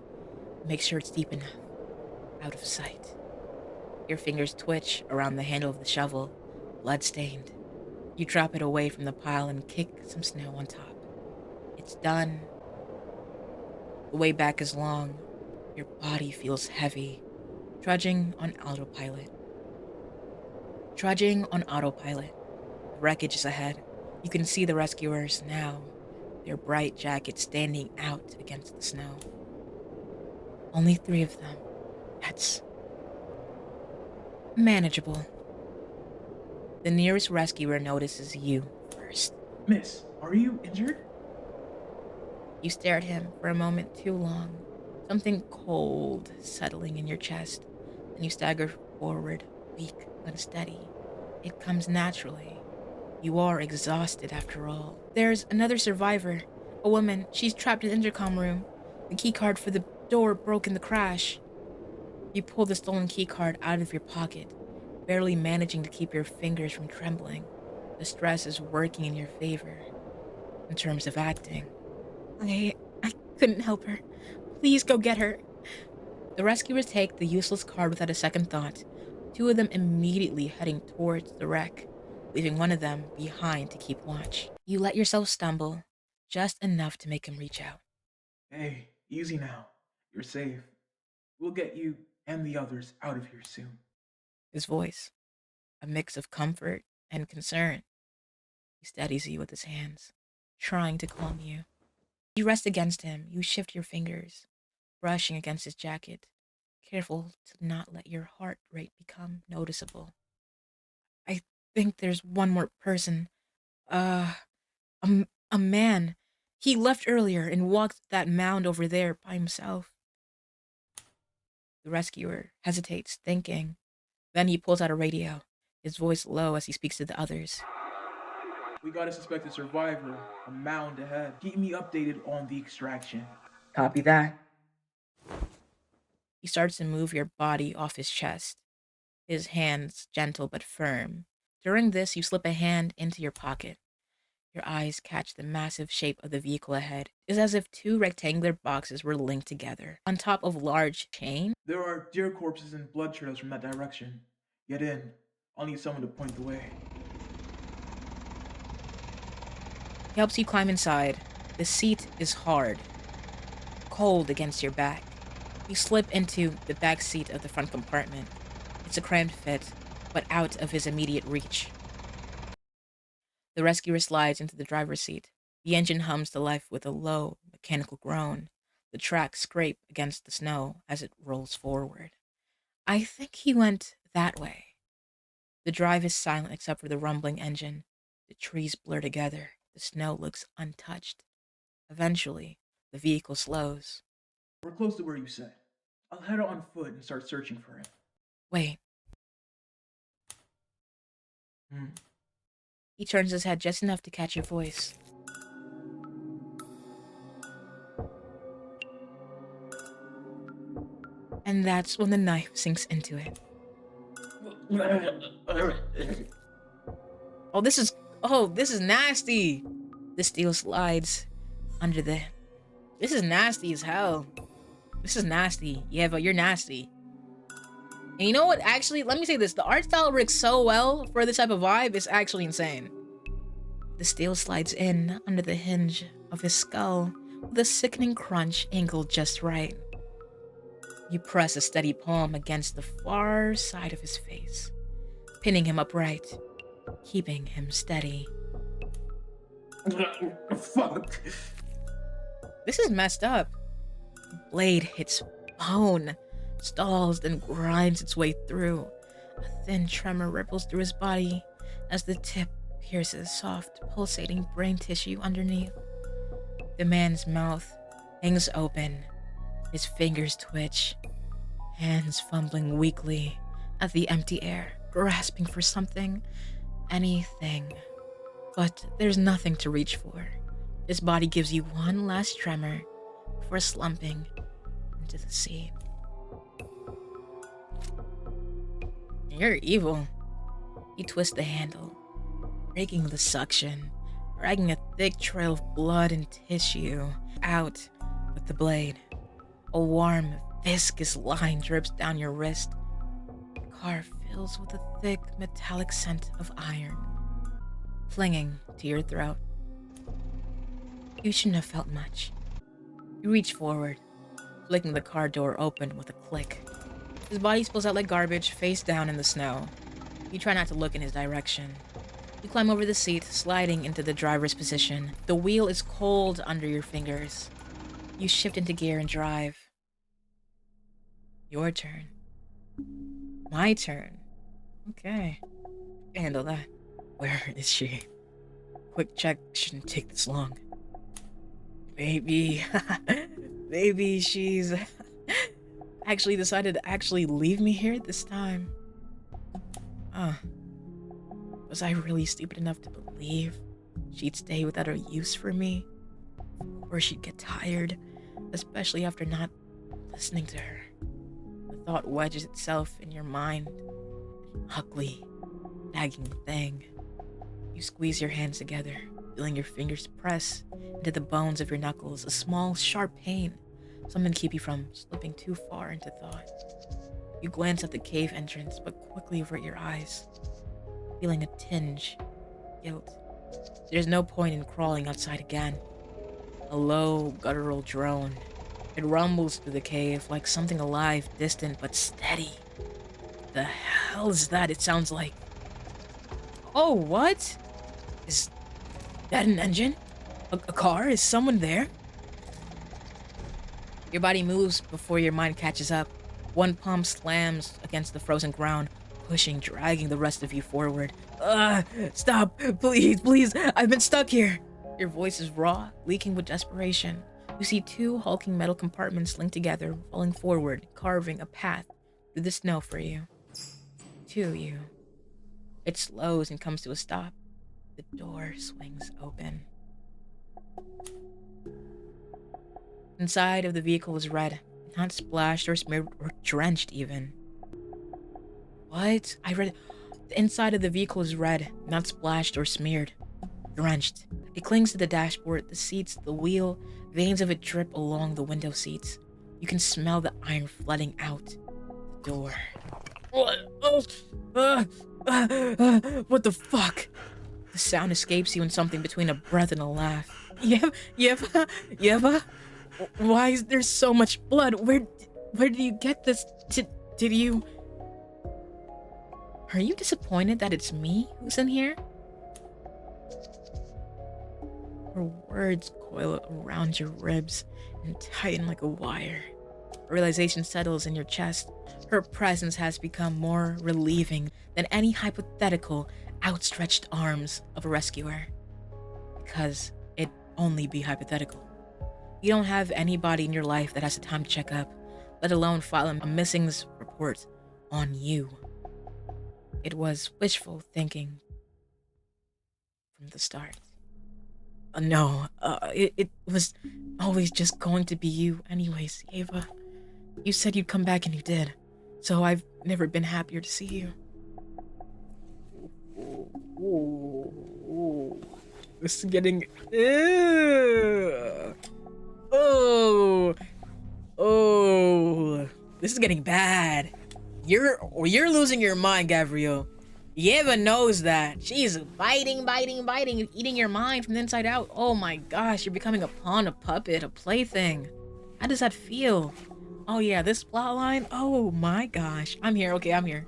Make sure it's deep enough. Out of sight. Your fingers twitch around the handle of the shovel, blood-stained. You drop it away from the pile and kick some snow on top. It's done. The way back is long. Your body feels heavy, trudging on autopilot. The wreckage is ahead. You can see the rescuers now. their bright jackets standing out against the snow. Only 3 of them. That's manageable. The nearest rescuer notices you first. Miss, are you injured? You stare at him for a moment too long, something cold settling in your chest. Then you stagger forward, weak, unsteady. It comes naturally. You are exhausted after all. There's another survivor, a woman. She's trapped in the intercom room. The keycard for the door broke in the crash. You pull the stolen keycard out of your pocket, barely managing to keep your fingers from trembling. The stress is working in your favor. In terms of acting. I couldn't help her. Please go get her. The rescuers take the useless card without a second thought, 2 of them immediately heading towards the wreck, leaving one of them behind to keep watch. You let yourself stumble, just enough to make him reach out. Hey, easy now. You're safe. We'll get you and the others out of here soon. His voice, a mix of comfort and concern. He steadies you with his hands, trying to calm you. You rest against him. You shift your fingers, brushing against his jacket, careful to not let your heart rate become noticeable. I think there's one more person. A man. He left earlier and walked that mound over there by himself. The rescuer hesitates, thinking. Then he pulls out a radio, his voice low as he speaks to the others. We got a suspected survivor, a mound ahead. Keep me updated on the extraction. Copy that. He starts to move your body off his chest, his hands gentle but firm. During this, you slip a hand into your pocket. Your eyes catch the massive shape of the vehicle ahead. It's as if 2 rectangular boxes were linked together, on top of large chain. There are deer corpses and blood trails from that direction. Get in. I'll need someone to point the way. He helps you climb inside. The seat is hard, cold against your back. You slip into the back seat of the front compartment. It's a cramped fit, but out of his immediate reach. The rescuer slides into the driver's seat. The engine hums to life with a low, mechanical groan. The tracks scrape against the snow as it rolls forward. I think he went that way. The drive is silent except for the rumbling engine. The trees blur together. The snow looks untouched. Eventually, the vehicle slows. We're close to where you said. I'll head out on foot and start searching for him. Wait. He turns his head just enough to catch your voice. And that's when the knife sinks into it. Oh, this is nasty. The steel slides under the... This is nasty as hell. This is nasty. Yeah, but you're nasty. And you know what? Actually, let me say this. The art style works so well for this type of vibe. It's actually insane. The steel slides in under the hinge of his skull with a sickening crunch angled just right. You press a steady palm against the far side of his face, pinning him upright, keeping him steady. Fuck. This is messed up. The blade hits bone, stalls, then grinds its way through. A thin tremor ripples through his body as the tip pierces soft, pulsating brain tissue underneath. The man's mouth hangs open, his fingers twitch, hands fumbling weakly at the empty air, grasping for something, anything. But there's nothing to reach for. His body gives you one last tremor before slumping into the sea. You're evil. You twist the handle, breaking the suction, dragging a thick trail of blood and tissue out with the blade. A warm, viscous line drips down your wrist. The car fills with a thick, metallic scent of iron, clinging to your throat. You shouldn't have felt much. You reach forward, flicking the car door open with a click. His body spills out like garbage, face down in the snow. You try not to look in his direction. You climb over the seat, sliding into the driver's position. The wheel is cold under your fingers. You shift into gear and drive. Your turn. My turn. Okay. Handle that. Where is she? Quick check shouldn't take this long. Maybe... maybe she's... actually decided to actually leave me here this time. Was I really stupid enough to believe she'd stay without a use for me? Or she'd get tired, especially after not listening to her. The thought wedges itself in your mind. An ugly, nagging thing. You squeeze your hands together, feeling your fingers press into the bones of your knuckles. A small, sharp pain, something to keep you from slipping too far into thought. You glance at the cave entrance, but quickly avert your eyes, feeling a tinge of guilt. There's no point in crawling outside again. A low, guttural drone. It rumbles through the cave like something alive, distant, but steady. The hell is that? It sounds like... Oh, what? Is that an engine? A car? Is someone there? Your body moves before your mind catches up. One palm slams against the frozen ground, pushing, dragging the rest of you forward. Stop! Please! I've been stuck here! Your voice is raw, leaking with desperation. You see two hulking metal compartments linked together, falling forward, carving a path through the snow for you. To you. It slows and comes to a stop. The door swings open. Inside of the vehicle is red, not splashed or smeared or drenched even. What? I read the inside of the vehicle is red, not splashed or smeared. Drenched. It clings to the dashboard, the seats, the wheel. Veins of it drip along the window seats. You can smell the iron flooding out the door. What the fuck? The sound escapes you in something between a breath and a laugh. Yeva? Why is there so much blood? Where did you get this? Did you... Are you disappointed that it's me who's in here? Her words coil around your ribs and tighten like a wire. Realization settles in your chest. Her presence has become more relieving than any hypothetical outstretched arms of a rescuer. Because it'd only be hypothetical. You don't have anybody in your life that has the time to check up, let alone file a missings report on you. It was wishful thinking from the start. No, it was always just going to be you anyways, Ava. You said you'd come back and you did, so I've never been happier to see you. This is getting... This is getting bad. You're losing your mind, Gabrielle. Yeva knows that. She's biting, and eating your mind from the inside out. Oh my gosh, you're becoming a pawn, a puppet, a plaything. How does that feel? Oh yeah, this plotline? Oh my gosh. I'm here, okay, I'm here.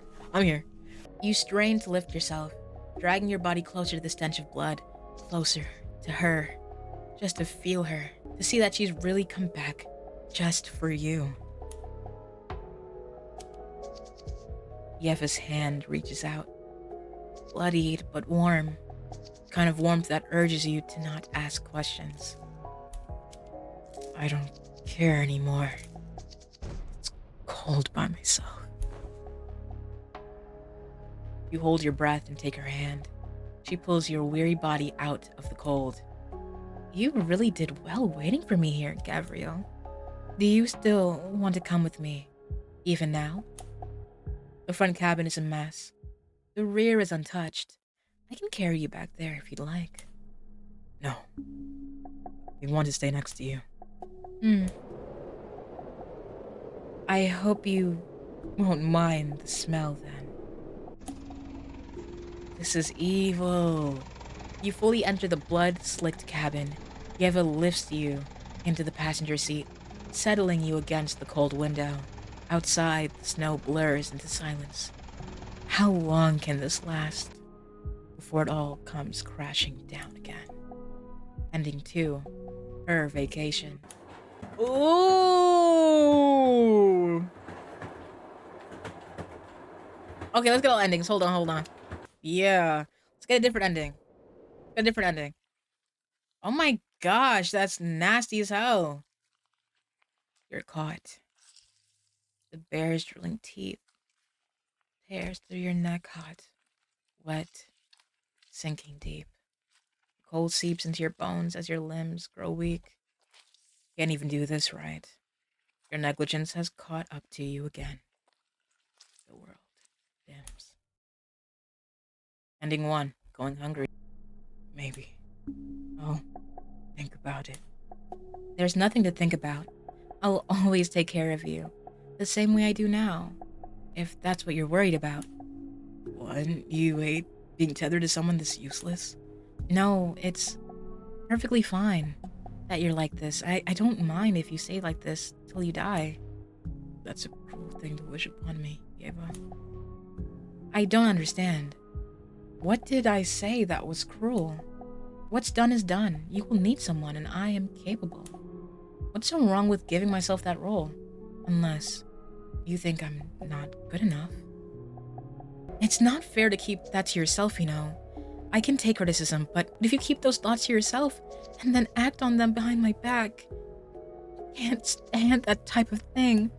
You strain to lift yourself, dragging your body closer to the stench of blood. Closer to her. Just to feel her. To see that she's really come back just for you. Yeva's hand reaches out. Bloodied but warm. Kind of warmth that urges you to not ask questions. I don't care anymore. It's cold by myself. You hold your breath and take her hand. She pulls your weary body out of the cold. You really did well waiting for me here, Gabrielle. Do you still want to come with me, even now? The front cabin is a mess. The rear is untouched. I can carry you back there if you'd like. No. We want to stay next to you. I hope you won't mind the smell then. This is evil. You fully enter the blood-slicked cabin. Yeva lifts you into the passenger seat, settling you against the cold window. Outside, the snow blurs into silence. How long can this last? before it all comes crashing down again. Ending 2, her vacation. Ooh. Okay, let's get all endings. Hold on. Yeah. Let's get a different ending. Oh my gosh, that's nasty as hell. You're caught. The bear's drilling teeth tears through your neck hot, wet, sinking deep. The cold seeps into your bones as your limbs grow weak. Can't even do this right. Your negligence has caught up to you again. The world dims. Ending 1, going hungry. Maybe. Oh, think about it. There's nothing to think about. I'll always take care of you, the same way I do now, if that's what you're worried about. What? You hate being tethered to someone this useless? No, it's perfectly fine that you're like this. I don't mind if you stay like this till you die. That's a cruel thing to wish upon me, Eva. I don't understand. What did I say that was cruel? What's done is done. You will need someone, and I am capable. What's so wrong with giving myself that role? Unless you think I'm not good enough. It's not fair to keep that to yourself, you know. I can take criticism, but if you keep those thoughts to yourself and then act on them behind my back, I can't stand that type of thing.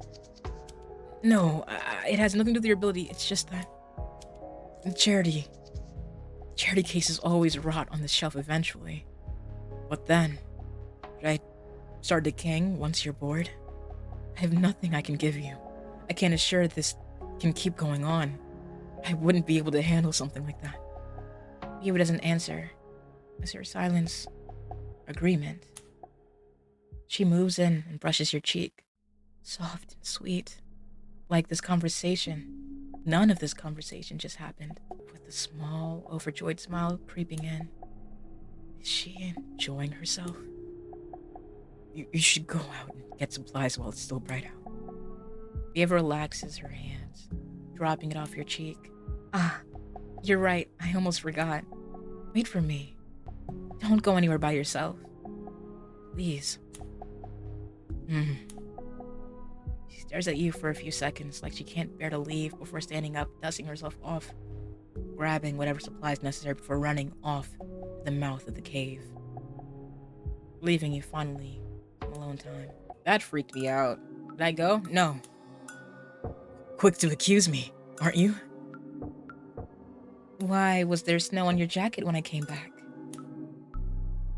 No, it has nothing to do with your ability. It's just that charity cases always rot on the shelf eventually. But then, should I start decaying once you're bored? I have nothing I can give you. I can't assure this can keep going on. I wouldn't be able to handle something like that. Eva doesn't answer. Is her silence agreement? She moves in and brushes your cheek, soft and sweet. Like this conversation. None of this conversation just happened. With a small, overjoyed smile creeping in. Is she enjoying herself? You should go out and get supplies while it's still bright out. Eva relaxes her hands, dropping it off your cheek. Ah, you're right. I almost forgot. Wait for me. Don't go anywhere by yourself. Please. She stares at you for a few seconds like she can't bear to leave before standing up, dusting herself off, grabbing whatever supplies necessary before running off to the mouth of the cave. Leaving you finally some alone time. That freaked me out. Did I go? No. Quick to accuse me, aren't you? Why was there snow on your jacket when I came back?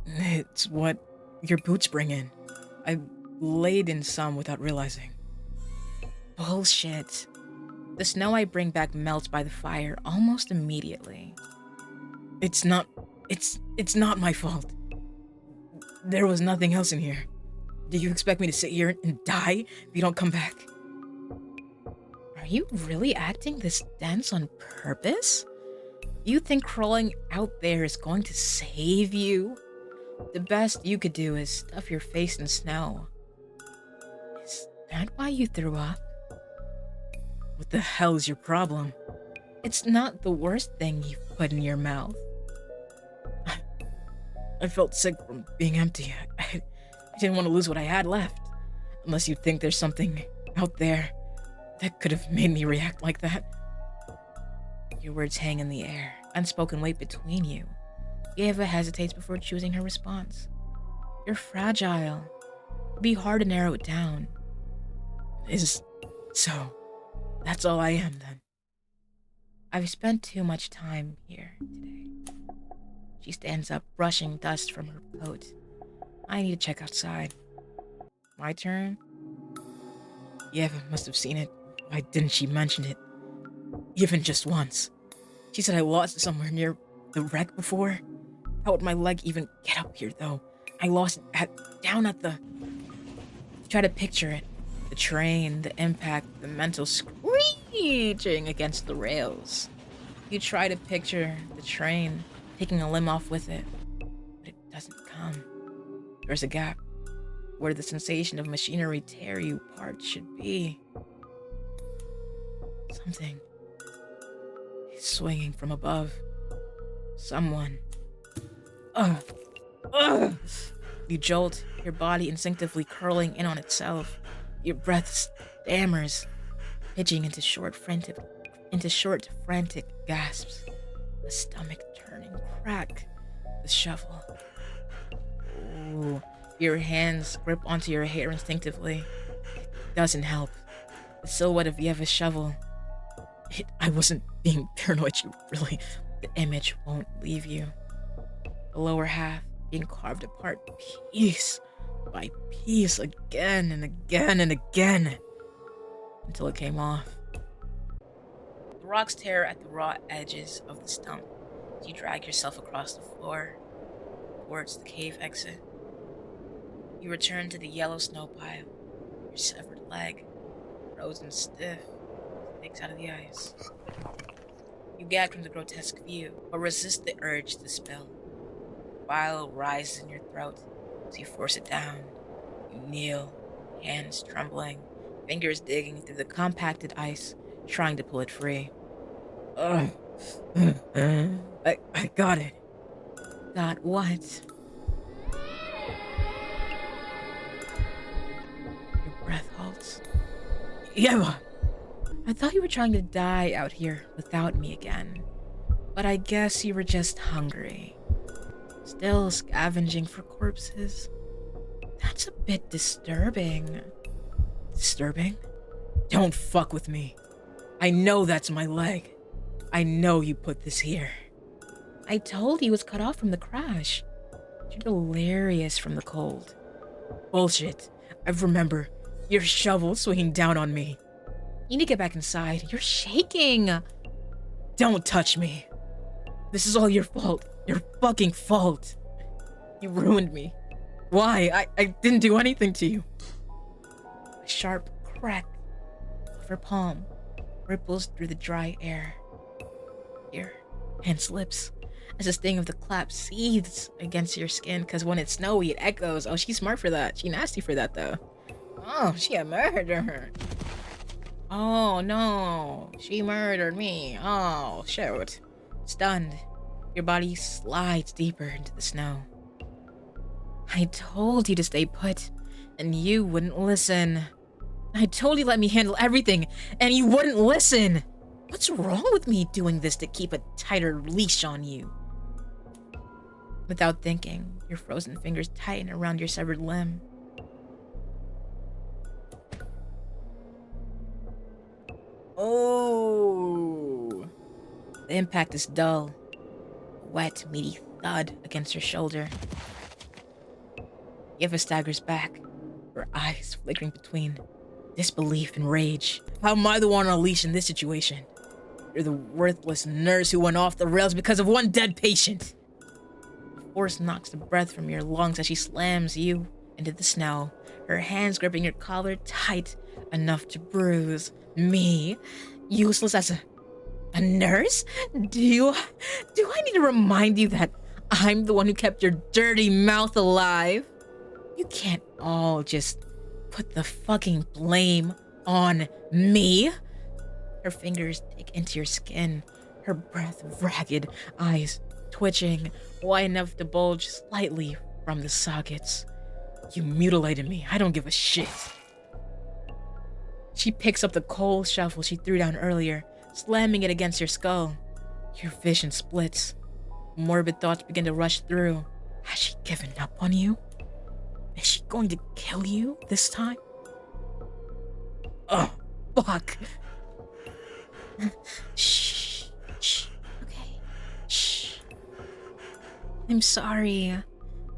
It's what your boots bring in. I laid in some without realizing. Bullshit. The snow I bring back melts by the fire almost immediately. It's not my fault. There was nothing else in here. Do you expect me to sit here and die if you don't come back? Are you really acting this dense on purpose? You think crawling out there is going to save you? The best you could do is stuff your face in snow. Is that why you threw up? What the hell is your problem? It's not the worst thing you've put in your mouth. I felt sick from being empty. I didn't want to lose what I had left. Unless you think there's something out there that could have made me react like that. Your words hang in the air, unspoken weight between you. Eva hesitates before choosing her response. You're fragile. It'd be hard to narrow it down. So, that's all I am then. I've spent too much time here today. She stands up, brushing dust from her coat. I need to check outside. My turn? Eva must have seen it. Why didn't she mention it? Even just once. She said I lost it somewhere near the wreck before. How would my leg even get up here, though? I lost it down at the... Try to picture it. The train, the impact, the mental screeching against the rails. You try to picture the train taking a limb off with it, but it doesn't come. There's a gap where the sensation of machinery tear you apart should be. Something is swinging from above. Someone. Ugh. Ugh. You jolt, your body instinctively curling in on itself. Your breath stammers, pitching into short, frantic gasps. The stomach turning crack. The shovel. Ooh. Your hands grip onto your hair instinctively. It doesn't help. The silhouette of Yeva's shovel. I wasn't being paranoid, the image won't leave you. The lower half being carved apart piece by piece again and again and again until it came off. The rocks tear at the raw edges of the stump as you drag yourself across the floor towards the cave exit. You return to the yellow snow pile, your severed leg, frozen stiff, sticks out of the ice. You gag from the grotesque view, but resist the urge to spill. Bile rises in your throat as you force it down. You kneel, hands trembling, fingers digging through the compacted ice, trying to pull it free. Ugh. I got it. Got what? Your breath halts. Yeva! I thought you were trying to die out here without me again. But I guess you were just hungry. Still scavenging for corpses. That's a bit disturbing. Disturbing? Don't fuck with me. I know that's my leg. I know you put this here. I told you it was cut off from the crash. You're delirious from the cold. Bullshit. I remember your shovel swinging down on me. You need to get back inside. You're shaking. Don't touch me. This is all your fault. Your fucking fault. You ruined me. Why? I didn't do anything to you. A sharp crack of her palm ripples through the dry air. Your hand slips as the sting of the clap seethes against your skin, because when it's snowy, it echoes. Oh, she's smart for that. She nasty for that, though. Oh, she a murderer. Oh, no. She murdered me. Oh, shoot. Stunned, your body slides deeper into the snow. I told you to stay put, and you wouldn't listen. I told you to let me handle everything, and you wouldn't listen. What's wrong with me doing this to keep a tighter leash on you? Without thinking, your frozen fingers tighten around your severed limb. Oh! The impact is dull. A wet, meaty thud against your shoulder. Yeva staggers back, her eyes flickering between disbelief and rage. How am I the one on a leash in this situation? You're the worthless nurse who went off the rails because of one dead patient. Force knocks the breath from your lungs as she slams you into the snow, her hands gripping your collar tight enough to bruise me, useless as a nurse? Do I need to remind you that I'm the one who kept your dirty mouth alive? You can't all just put the fucking blame on me. Her fingers dig into your skin, her breath ragged, eyes twitching, wide enough to bulge slightly from the sockets. You mutilated me. I don't give a shit. She picks up the cold shovel she threw down earlier, slamming it against your skull. Your vision splits. Morbid thoughts begin to rush through. Has she given up on you? Is she going to kill you this time? Oh, fuck. Shh. Okay. Shh. I'm sorry. I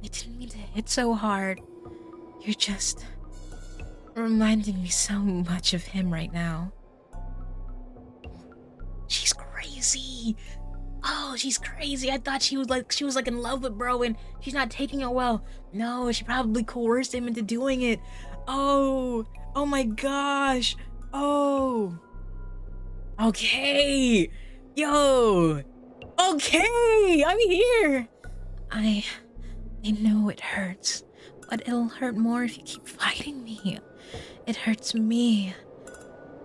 didn't mean to hit so hard. You're just reminding me so much of him right now. She's crazy. Oh, she's crazy. I thought she was like in love with bro and she's not taking it well. No, she probably coerced him into doing it. Oh my gosh. Oh. Okay. Yo. Okay, I'm here. I know it hurts, but it'll hurt more if you keep fighting me. It hurts me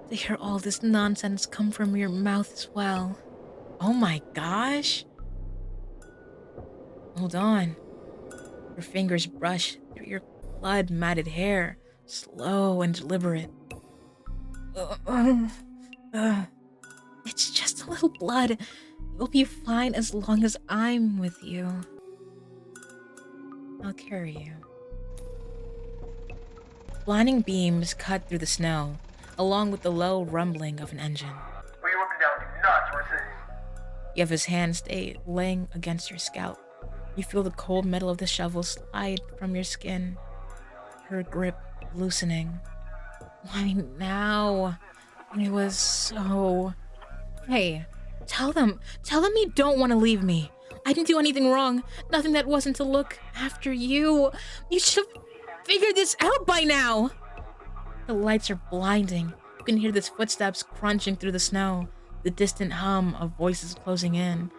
to hear all this nonsense come from your mouth as well. Oh my gosh. Hold on. Her fingers brush through your blood-matted hair, slow and deliberate. It's just a little blood. You'll be fine as long as I'm with you. I'll carry you. Blinding beams cut through the snow, along with the low rumbling of an engine. What are you looking down? Do not resist. Yeva's hand stay laying against your scalp. You feel the cold metal of the shovel slide from your skin, her grip loosening. Why now? It was so... Hey, tell them you don't want to leave me. I didn't do anything wrong. Nothing that wasn't to look after you. You should have figured this out by now. The lights are blinding. You can hear the footsteps crunching through the snow, the distant hum of voices closing in.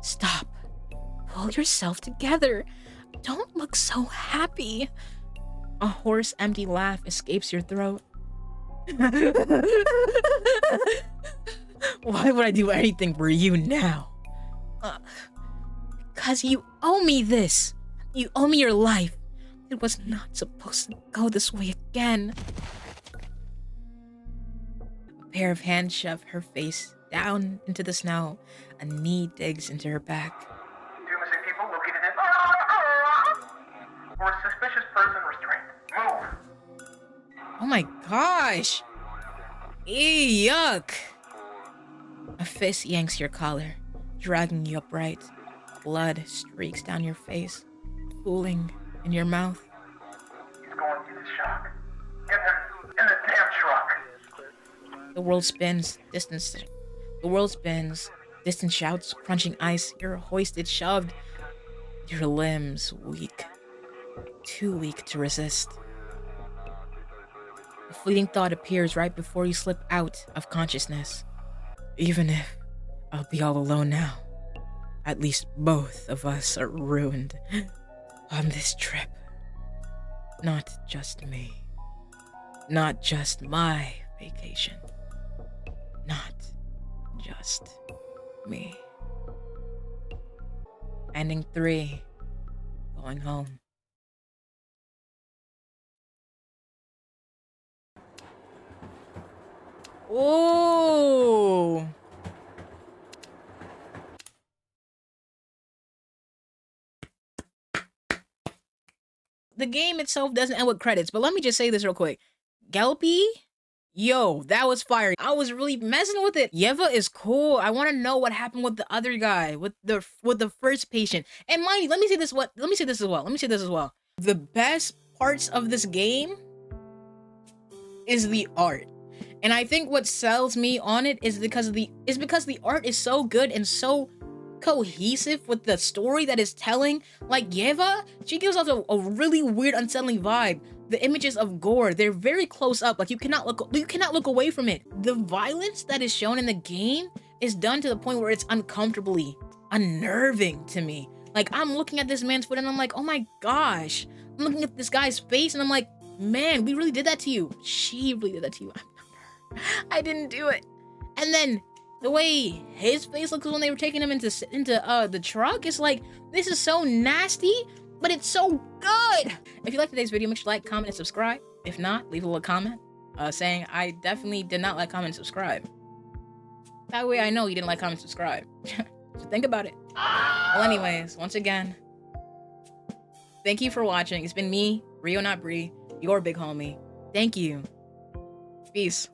Stop. Pull yourself together. Don't look so happy. A hoarse, empty laugh escapes your throat. Why would I do anything for you now? Because you owe me this. You owe me your life. It was not supposed to go this way again. A pair of hands shove her face down into the snow. A knee digs into her back. 2 missing people located in... For a suspicious person restrained. Move. Oh my gosh! Ew, yuck! A fist yanks your collar, dragging you upright. Blood streaks down your face, pooling in your mouth. He's going through the shock. Get him in the damn truck. The world spins, distant shouts, crunching ice. You're hoisted, shoved. Your limbs weak. Too weak to resist. A fleeting thought appears right before you slip out of consciousness. Even if I'll be all alone now, at least both of us are ruined on this trip. Not just me. Not just my vacation. Not just me. Ending 3. Going home. Ooh. The game itself doesn't end with credits, but let me just say this real quick. Gelpy? Yo, that was fire. I was really messing with it. Yeva is cool. I want to know what happened with the other guy, with the first patient. And mind you, let me say this as well. The best parts of this game is the art. And I think what sells me on it is because the art is so good and so cohesive with the story that is telling. Like Yeva, she gives off a really weird, unsettling vibe. The images of gore, they're very close up. Like you cannot look away from it. The violence that is shown in the game is done to the point where it's uncomfortably unnerving to me. Like I'm looking at this man's foot and I'm like, oh my gosh. I'm looking at this guy's face and I'm like, man, we really did that to you. She really did that to you. I'm not her. I didn't do it. And then the way his face looks when they were taking him into the truck, it's like, this is so nasty, but it's so good. If you liked today's video, make sure to like, comment, and subscribe. If not, leave a little comment saying I definitely did not like, comment, and subscribe. That way I know you didn't like, comment, subscribe. So think about it. Well, anyways, once again, thank you for watching. It's been me, Rio Not Bree, your big homie. Thank you. Peace.